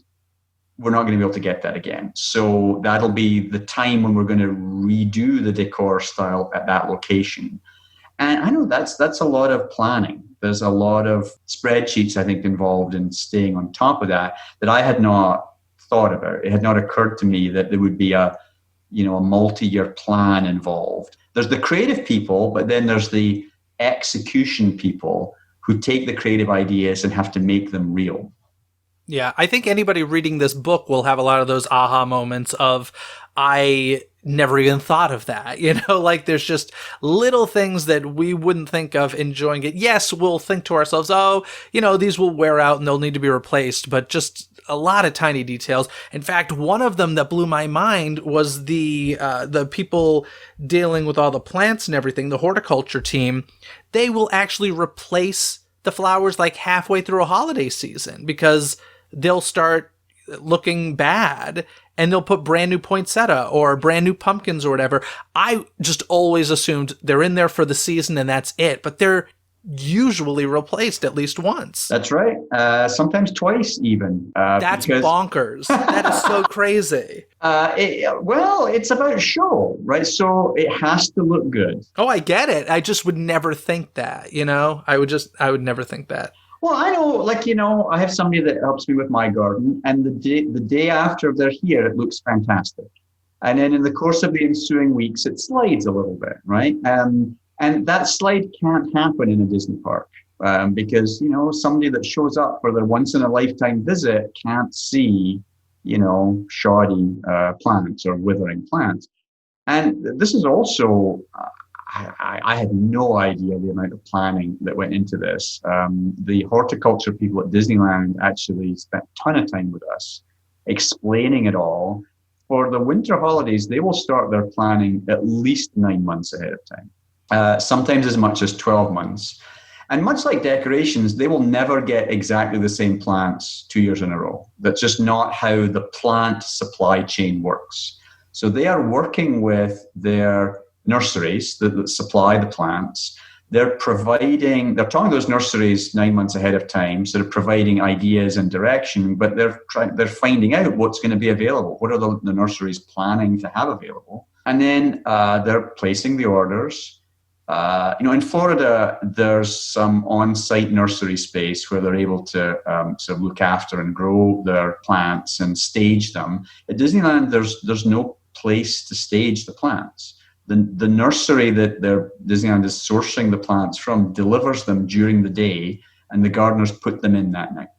we're not going to be able to get that again. So that'll be the time when we're going to redo the decor style at that location. And I know that's a lot of planning. There's a lot of spreadsheets, I think, involved in staying on top of that I had not thought about. It had not occurred to me that there would be a multi-year plan involved. There's the creative people, but then there's the execution people who take the creative ideas and have to make them real. Yeah, I think anybody reading this book will have a lot of those aha moments of, I never even thought of that. There's just little things that we wouldn't think of enjoying it. Yes, we'll think to ourselves, these will wear out and they'll need to be replaced, but just a lot of tiny details. In fact, one of them that blew my mind was the people dealing with all the plants and everything, the horticulture team. They will actually replace the flowers like halfway through a holiday season, because they'll start looking bad, and they'll put brand new poinsettia or brand new pumpkins or whatever. I just always assumed they're in there for the season and that's it, but they're usually replaced at least once. That's right. Sometimes twice even. That's bonkers. That is so crazy. It's about show, right? So it has to look good. Oh, I get it. I just would never think that, I would never think that. Well, I know, I have somebody that helps me with my garden, and the day after they're here, it looks fantastic. And then in the course of the ensuing weeks, it slides a little bit, right? And that slide can't happen in a Disney park, because, somebody that shows up for their once in a lifetime visit can't see, shoddy plants or withering plants. And this is also, I had no idea the amount of planning that went into this. The horticulture people at Disneyland actually spent a ton of time with us explaining it all. For the winter holidays, they will start their planning at least 9 months ahead of time, sometimes as much as 12 months. And much like decorations, they will never get exactly the same plants 2 years in a row. That's just not how the plant supply chain works. So they are working with their nurseries that supply the plants. They're talking to those nurseries 9 months ahead of time, so they're providing ideas and direction, but they're finding out what's going to be available. What are the nurseries planning to have available? And then they're placing the orders. In Florida, there's some on-site nursery space where they're able to sort of look after and grow their plants and stage them. At Disneyland, there's no place to stage the plants. The nursery that Disneyland is sourcing the plants from delivers them during the day, and the gardeners put them in that night.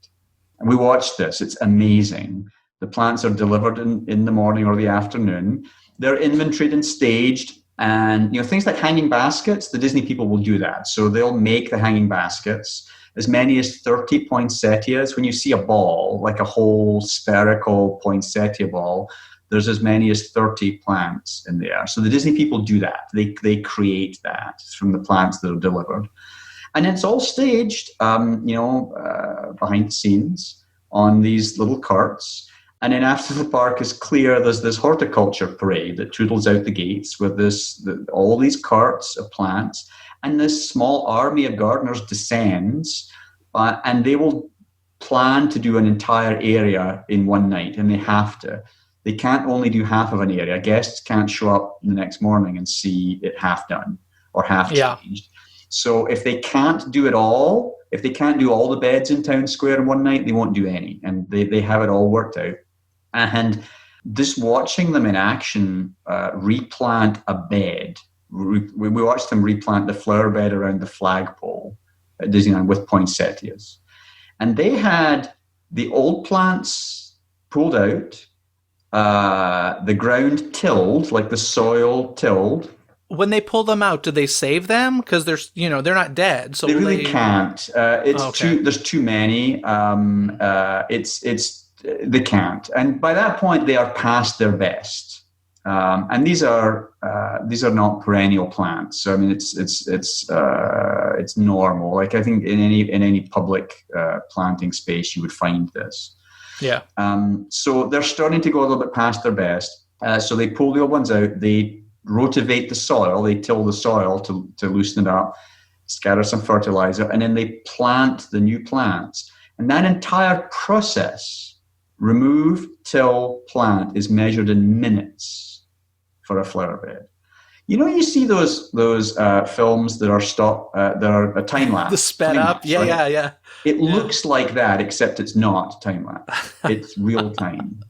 And we watched this. It's amazing. The plants are delivered in the morning or the afternoon. They're inventoried and staged. And things like hanging baskets, the Disney people will do that. So they'll make the hanging baskets, as many as 30 poinsettias. When you see a ball, like a whole spherical poinsettia ball, there's as many as 30 plants in there. So the Disney people do that. They create that from the plants that are delivered. And it's all staged, behind the scenes on these little carts. And then after the park is clear, there's this horticulture parade that toodles out the gates with all these carts of plants. And this small army of gardeners descends, and they will plan to do an entire area in one night, and they have to. They can't only do half of an area. Guests can't show up the next morning and see it half done or half changed. So if they can't do it all, if they can't do all the beds in Town Square in one night, they won't do any. And they have it all worked out. And just watching them in action replant a bed, we watched them replant the flower bed around the flagpole at Disneyland with poinsettias. And they had the old plants pulled out, the ground tilled, like the soil tilled. When they pull them out, do they save them? Because they're not dead. So they really can't. There's too many. They can't. And by that point, they are past their best. And these are not perennial plants. So I mean, it's normal. Like I think in any public planting space, you would find this. Yeah. So they're starting to go a little bit past their best. So they pull the old ones out. They rotivate the soil. They till the soil to loosen it up, scatter some fertilizer, and then they plant the new plants. And that entire process, remove, till, plant, is measured in minutes for a flower bed. You see those films that are a time lapse. The sped up, right? yeah. It looks like that, except it's not time lapse. It's real time.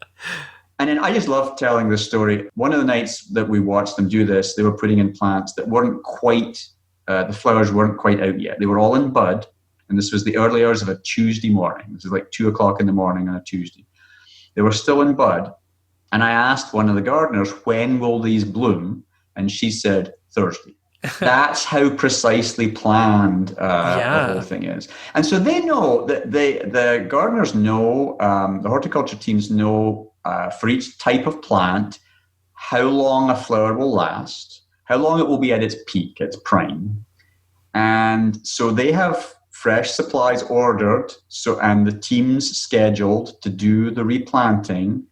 And then I just love telling this story. One of the nights that we watched them do this, they were putting in plants that weren't quite, the flowers weren't quite out yet. They were all in bud, and this was the early hours of a Tuesday morning. This was like 2:00 in the morning on a Tuesday. They were still in bud, and I asked one of the gardeners, when will these bloom? And she said, Thursday. That's how precisely planned the whole thing is. And so they know, that the gardeners know, the horticulture teams know for each type of plant, how long a flower will last, how long it will be at its peak, its prime. And so they have fresh supplies ordered, and the teams scheduled to do the replanting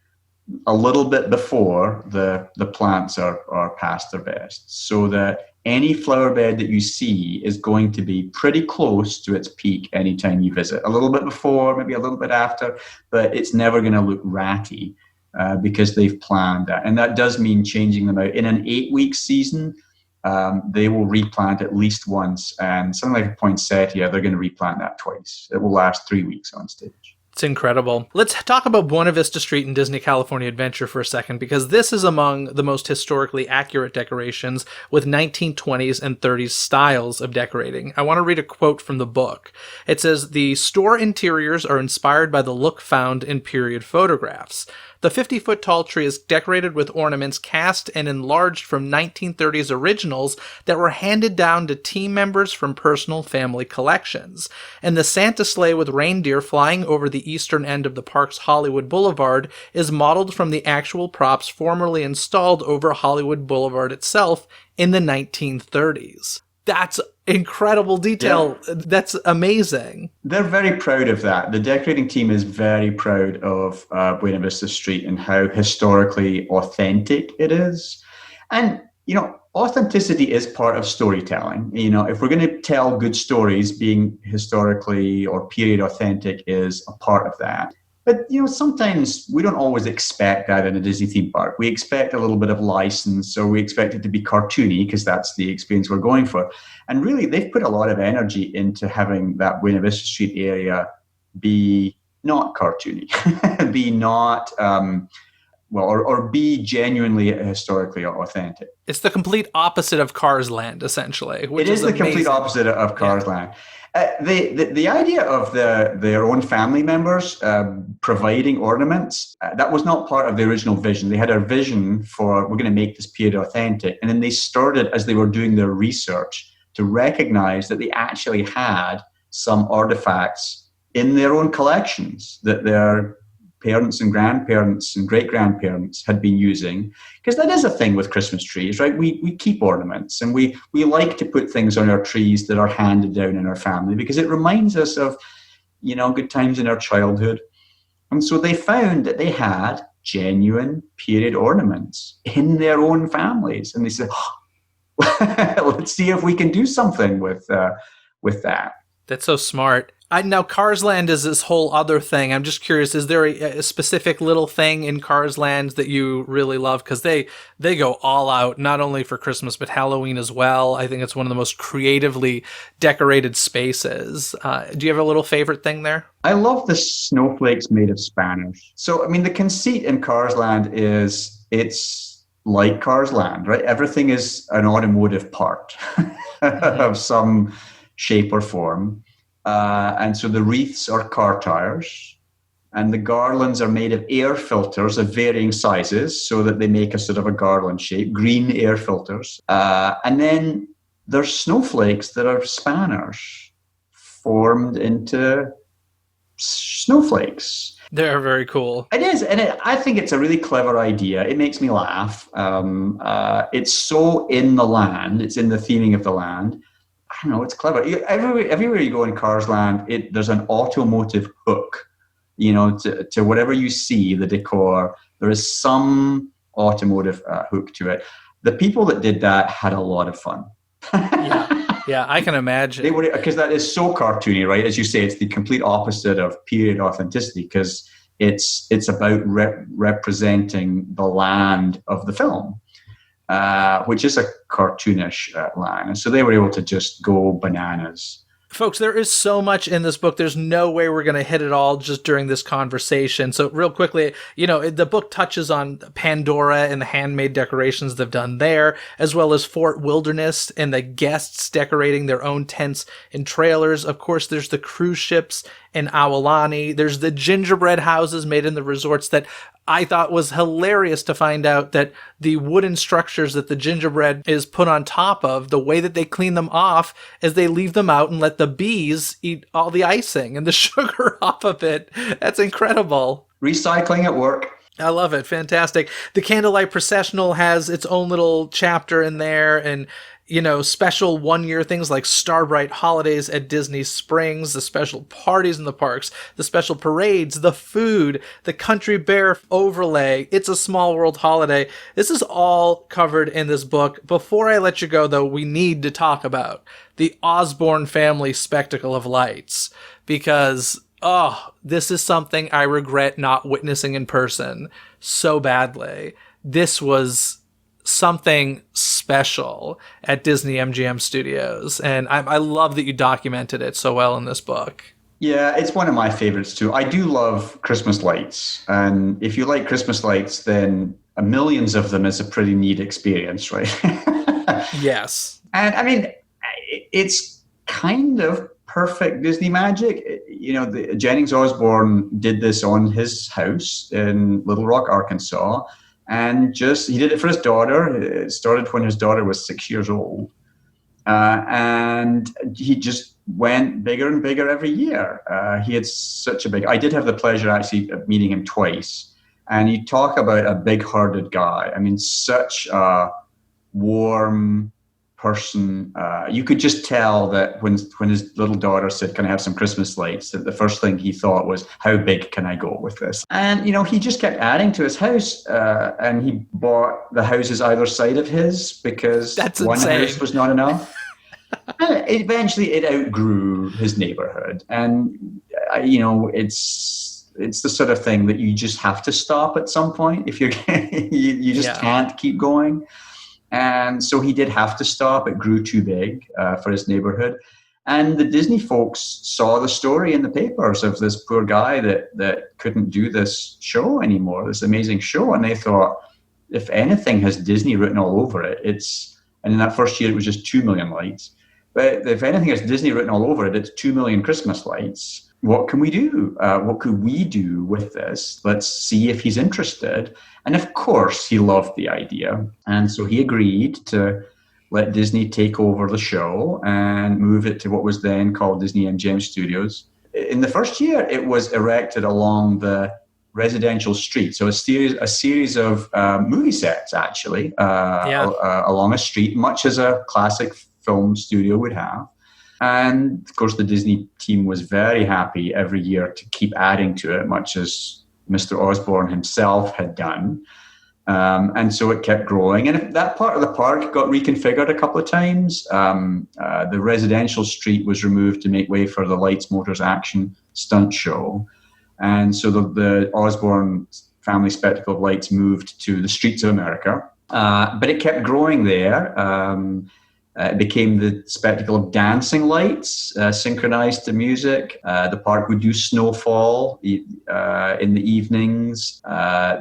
a little bit before the plants are past their best, so that any flower bed that you see is going to be pretty close to its peak anytime you visit. A little bit before, maybe a little bit after, but it's never going to look ratty because they've planned that. And that does mean changing them out. In an 8-week season, they will replant at least once, and something like a poinsettia, they're going to replant that twice. It will last 3 weeks on stage. It's incredible. Let's talk about Buena Vista Street in Disney California Adventure for a second, because this is among the most historically accurate decorations with 1920s and 30s styles of decorating. I want to read a quote from the book. It says, "The store interiors are inspired by the look found in period photographs. The 50-foot-tall tree is decorated with ornaments cast and enlarged from 1930s originals that were handed down to team members from personal family collections. And the Santa sleigh with reindeer flying over the eastern end of the park's Hollywood Boulevard is modeled from the actual props formerly installed over Hollywood Boulevard itself in the 1930s. That's incredible detail. Yeah. That's amazing. They're very proud of that. The decorating team is very proud of Buena Vista Street and how historically authentic it is. And, authenticity is part of storytelling. If we're going to tell good stories, being historically or period authentic is a part of that. But, sometimes we don't always expect that in a Disney theme park. We expect a little bit of license, or we expect it to be cartoony because that's the experience we're going for. And really, they've put a lot of energy into having that Buena Vista Street area be not cartoony, be not, or be genuinely historically authentic. It's the complete opposite of Cars Land, essentially. Which it is the amazing. Complete opposite of Cars Land. The idea of their own family members providing ornaments, that was not part of the original vision. They had a vision for, we're going to make this period authentic. And then they started, as they were doing their research, to recognize that they actually had some artifacts in their own collections that their parents and grandparents and great-grandparents had been using. Because that is a thing with Christmas trees, right? We keep ornaments, and we like to put things on our trees that are handed down in our family because it reminds us of, good times in our childhood. And so they found that they had genuine period ornaments in their own families. And they said, let's see if we can do something with that. That's so smart. Now, Cars Land is this whole other thing. I'm just curious, is there a specific little thing in Cars Land that you really love? Because they go all out, not only for Christmas, but Halloween as well. I think it's one of the most creatively decorated spaces. Do you have a little favorite thing there? I love the snowflakes made of spanners. So, the conceit in Cars Land is it's like Cars Land, right? Everything is an automotive part of some shape or form. And so the wreaths are car tires, and the garlands are made of air filters of varying sizes so that they make a sort of a garland shape, green air filters. And then there's snowflakes that are spanners formed into snowflakes. They're very cool. It is, and I think it's a really clever idea. It makes me laugh. It's so in the land. It's in the theming of the land. I don't know, it's clever. Everywhere you go in Cars Land, there's an automotive hook, to whatever you see, the decor, there is some automotive hook to it. The people that did that had a lot of fun. Yeah, I can imagine. They were, because that is so cartoony, right? As you say, it's the complete opposite of period authenticity, because it's about representing the land of the film. Which is a cartoonish line. And so they were able to just go bananas. Folks, there is so much in this book. There's no way we're going to hit it all just during this conversation. So real quickly, the book touches on Pandora and the handmade decorations they've done there, as well as Fort Wilderness and the guests decorating their own tents and trailers. Of course, there's the cruise ships in Aulani. There's the gingerbread houses made in the resorts that I thought was hilarious to find out that the wooden structures that the gingerbread is put on top of, the way that they clean them off is they leave them out and let the bees eat all the icing and the sugar off of it. That's incredible. Recycling at work. I love it. Fantastic. The Candlelight Processional has its own little chapter in there, and special one-year things like Starbright holidays at Disney Springs, the special parties in the parks, the special parades, the food, the Country Bear overlay. It's a Small World holiday. This is all covered in this book. Before I let you go, though, we need to talk about the Osborne Family Spectacle of Lights, because this is something I regret not witnessing in person so badly. This was something special at Disney MGM Studios, and I love that you documented it so well in this book. Yeah, it's one of my favorites too. I do love Christmas lights, and if you like Christmas lights, then millions of them is a pretty neat experience, right? Yes. And it's kind of perfect Disney magic. Jennings Osborne did this on his house in Little Rock, Arkansas. And he did it for his daughter. It started when his daughter was 6 years old. And he just went bigger and bigger every year. He had such I did have the pleasure actually of meeting him twice. And you talk about a big-hearted guy. Such a warm person. You could just tell that when his little daughter said, "Can I have some Christmas lights?" that the first thing he thought was, "How big can I go with this?" And he just kept adding to his house, and he bought the houses either side of his because That's one insane. house was not enough. And eventually, it outgrew his neighborhood, and it's the sort of thing that you just have to stop at some point if you're you just can't keep going. And so he did have to stop. It grew too big for his neighborhood. And the Disney folks saw the story in the papers of this poor guy that couldn't do this show anymore, this amazing show. And they thought, if anything has Disney written all over it, and in that first year, it was just 2 million lights. But if anything has Disney written all over it, it's 2 million Christmas lights. What can we do? What could we do with this? Let's see if he's interested. And of course, he loved the idea. And so he agreed to let Disney take over the show and move it to what was then called Disney MGM Studios. In the first year, it was erected along the residential street. So a series of movie sets, actually, along a street, much as a classic film studio would have. And of course, the Disney team was very happy every year to keep adding to it, much as Mr. Osborne himself had done. And so it kept growing. And that part of the park got reconfigured a couple of times. The residential street was removed to make way for the Lights, Motors, Action stunt show. And so the Osborne Family Spectacle of Lights moved to the streets of America. But it kept growing there. It became the spectacle of dancing lights, synchronized to music. The park would do snowfall in the evenings.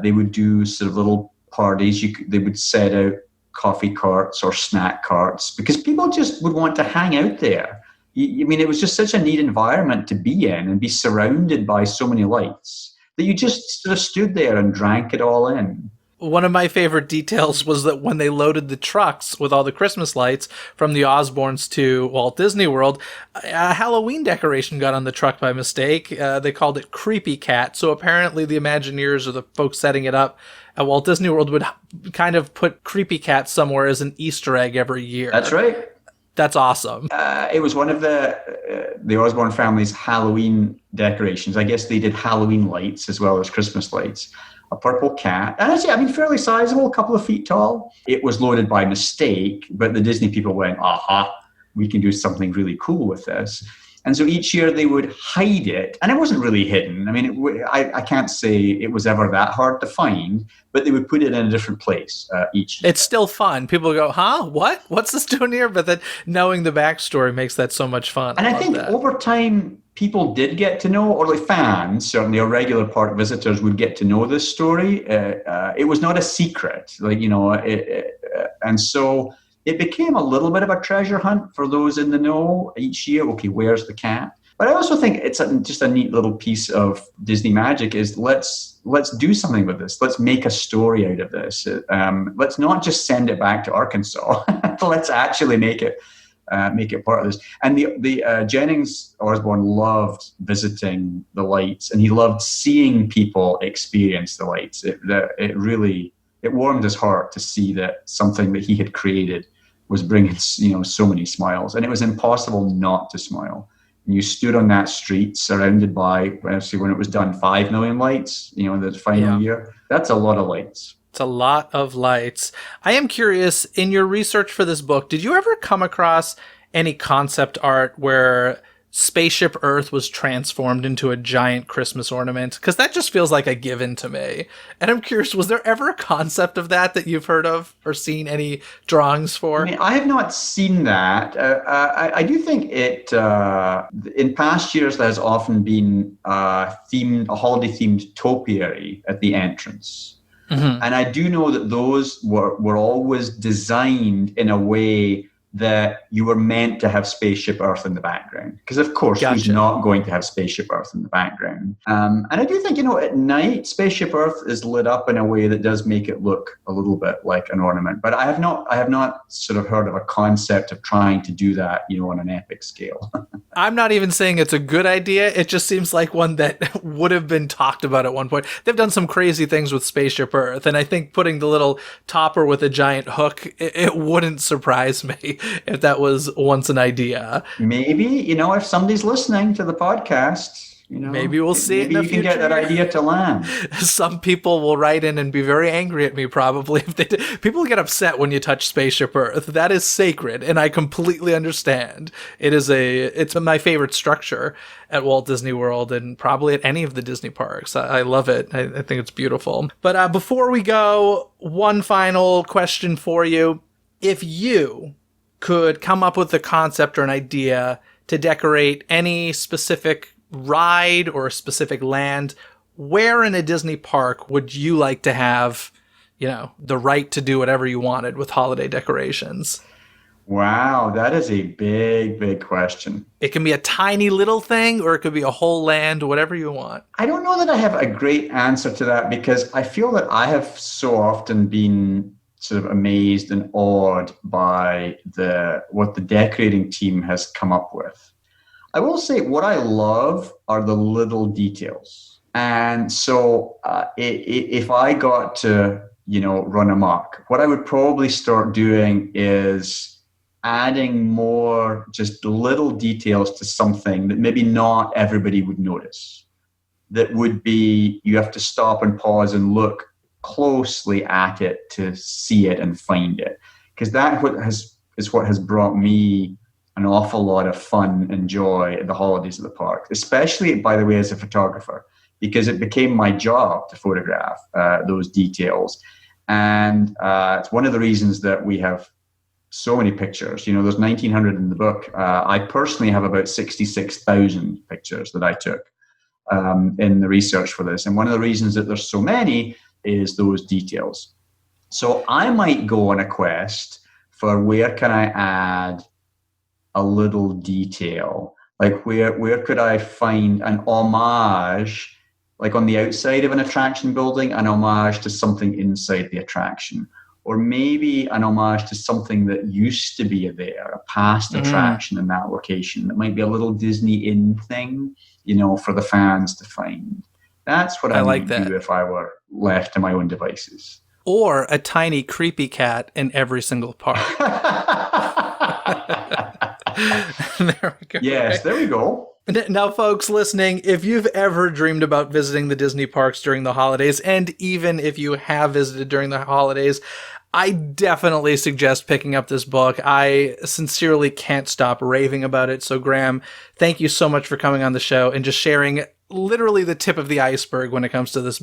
They would do sort of little parties. They would set out coffee carts or snack carts because people just would want to hang out there. I mean, it was just such a neat environment to be in and be surrounded by so many lights that you just sort of stood there and drank it all in. One of my favorite details was that when they loaded the trucks with all the Christmas lights from the Osbornes to Walt Disney World, a Halloween decoration got on the truck by mistake. They called it Creepy Cat. So apparently the Imagineers or the folks setting it up at Walt Disney World would kind of put Creepy Cat somewhere as an Easter egg every year. That's right. That's awesome. It was one of the Osborne family's Halloween decorations. I guess they did Halloween lights as well as Christmas lights. A purple cat, and actually, I mean, fairly sizable, a couple of feet tall. It was loaded by mistake, but the Disney people went, aha, we can do something really cool with this. And so each year they would hide it, and it wasn't really hidden. I mean, I can't say it was ever that hard to find, but they would put it in a different place each year. It's still fun. People go, huh? What? What's this doing here? But then knowing the backstory makes that so much fun. And I think over time, people did get to know, or like fans, certainly, or regular park visitors would get to know this story. It was not a secret, and so it became a little bit of a treasure hunt for those in the know each year. Okay, where's the cat? But I also think it's just a neat little piece of Disney magic is let's do something with this. Let's make a story out of this. Let's not just send it back to Arkansas. Let's actually make it part of this. And the Jennings Osborne loved visiting the lights, and he loved seeing people experience the lights. It warmed his heart to see that something that he had created was bringing so many smiles, and it was impossible not to smile. And you stood on that street surrounded by, when it was done, 5 million lights. The final year. That's a lot of lights. It's a lot of lights. I am curious, in your research for this book, did you ever come across any concept art where Spaceship Earth was transformed into a giant Christmas ornament? Because that just feels like a given to me. And I'm curious, was there ever a concept of that you've heard of or seen any drawings for? I mean, I have not seen that. I do think it, in past years, there has often been a holiday-themed topiary at the entrance. Mm-hmm. And I do know that those were always designed in a way that you were meant to have Spaceship Earth in the background. Because, of course, who's not going to have Spaceship Earth in the background? And I do think, at night, Spaceship Earth is lit up in a way that does make it look a little bit like an ornament. But I have not sort of heard of a concept of trying to do that, on an epic scale. I'm not even saying it's a good idea. It just seems like one that would have been talked about at one point. They've done some crazy things with Spaceship Earth, and I think putting the little topper with a giant hook, it wouldn't surprise me. if that was once an idea. Maybe, if somebody's listening to the podcast, Maybe we'll see it in maybe the you can get that future. idea to land. Some people will write in and be very angry at me, probably. If they people get upset when you touch Spaceship Earth. That is sacred, and I completely understand. It's my favorite structure at Walt Disney World and probably at any of the Disney parks. I love it. I think it's beautiful. But before we go, one final question for you. If you could come up with a concept or an idea to decorate any specific ride or a specific land, where in a Disney park would you like to have, the right to do whatever you wanted with holiday decorations? Wow, that is a big, big question. It can be a tiny little thing, or it could be a whole land, whatever you want. I don't know that I have a great answer to that, because I feel that I have so often been sort of amazed and awed by what the decorating team has come up with. I will say what I love are the little details. And so if I got to, run amok, what I would probably start doing is adding more just little details to something that maybe not everybody would notice. That would be, you have to stop and pause and look closely at it to see it and find it. Because that is what has brought me an awful lot of fun and joy at the holidays of the park, especially, by the way, as a photographer, because it became my job to photograph those details. And it's one of the reasons that we have so many pictures. There's 1,900 in the book. I personally have about 66,000 pictures that I took in the research for this. And one of the reasons that there's so many is those details. So I might go on a quest for where can I add a little detail, like where could I find an homage, like on the outside of an attraction building, an homage to something inside the attraction, or maybe an homage to something that used to be there, a past attraction in that location that might be a little Disney Inn thing, for the fans to find. That's what I might do if I were left to my own devices. Or a tiny creepy cat in every single park. There we go. Yes, there we go. Now, folks listening, if you've ever dreamed about visiting the Disney parks during the holidays, and even if you have visited during the holidays, I definitely suggest picking up this book. I sincerely can't stop raving about it. So, Graham, thank you so much for coming on the show and just sharing literally the tip of the iceberg when it comes to this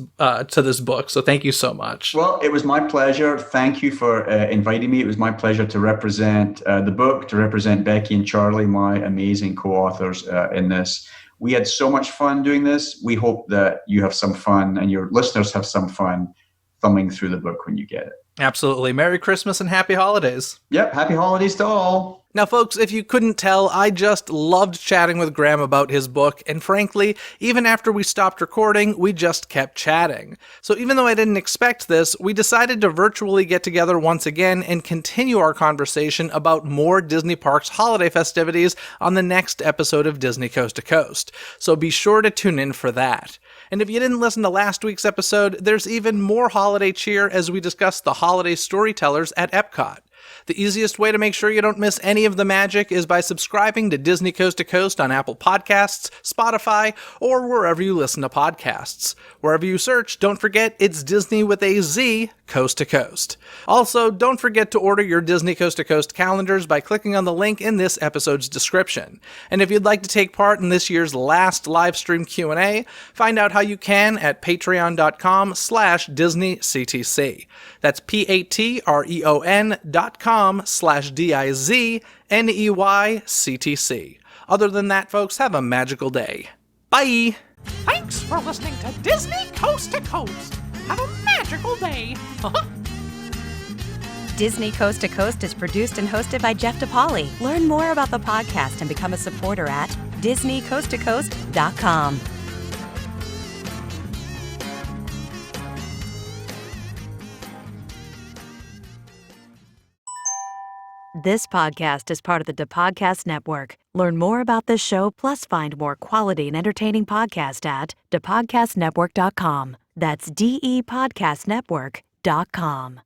book. So thank you so much. Well, it was my pleasure. Thank you for inviting me. It was my pleasure to represent the book, to represent Becky and Charlie, my amazing co-authors in this. We had so much fun doing this. We hope that you have some fun and your listeners have some fun thumbing through the book when you get it. Absolutely. Merry Christmas and happy holidays. Yep. Happy holidays to all. Now, folks, if you couldn't tell, I just loved chatting with Graham about his book, and frankly, even after we stopped recording, we just kept chatting. So even though I didn't expect this, we decided to virtually get together once again and continue our conversation about more Disney Parks holiday festivities on the next episode of Disney Coast to Coast. So be sure to tune in for that. And if you didn't listen to last week's episode, there's even more holiday cheer as we discuss the holiday storytellers at Epcot. The easiest way to make sure you don't miss any of the magic is by subscribing to Disney Coast to Coast on Apple Podcasts, Spotify, or wherever you listen to podcasts. Wherever you search, don't forget it's Disney with a Z, Coast to Coast. Also, don't forget to order your Disney Coast to Coast calendars by clicking on the link in this episode's description. And if you'd like to take part in this year's last live stream Q&A, find out how you can at patreon.com/DisneyCTC. That's patreon.com/DIZNEYCTC. Other than that, folks, have a magical day. Bye! Thanks for listening to Disney Coast to Coast. Have a magical day. Disney Coast to Coast is produced and hosted by Jeff DePauli. Learn more about the podcast and become a supporter at DisneyCoastToCoast.com. This podcast is part of the DePodcast Network. Learn more about this show, plus find more quality and entertaining podcasts at DePodcastNetwork.com. That's DEPodcastNetwork.com.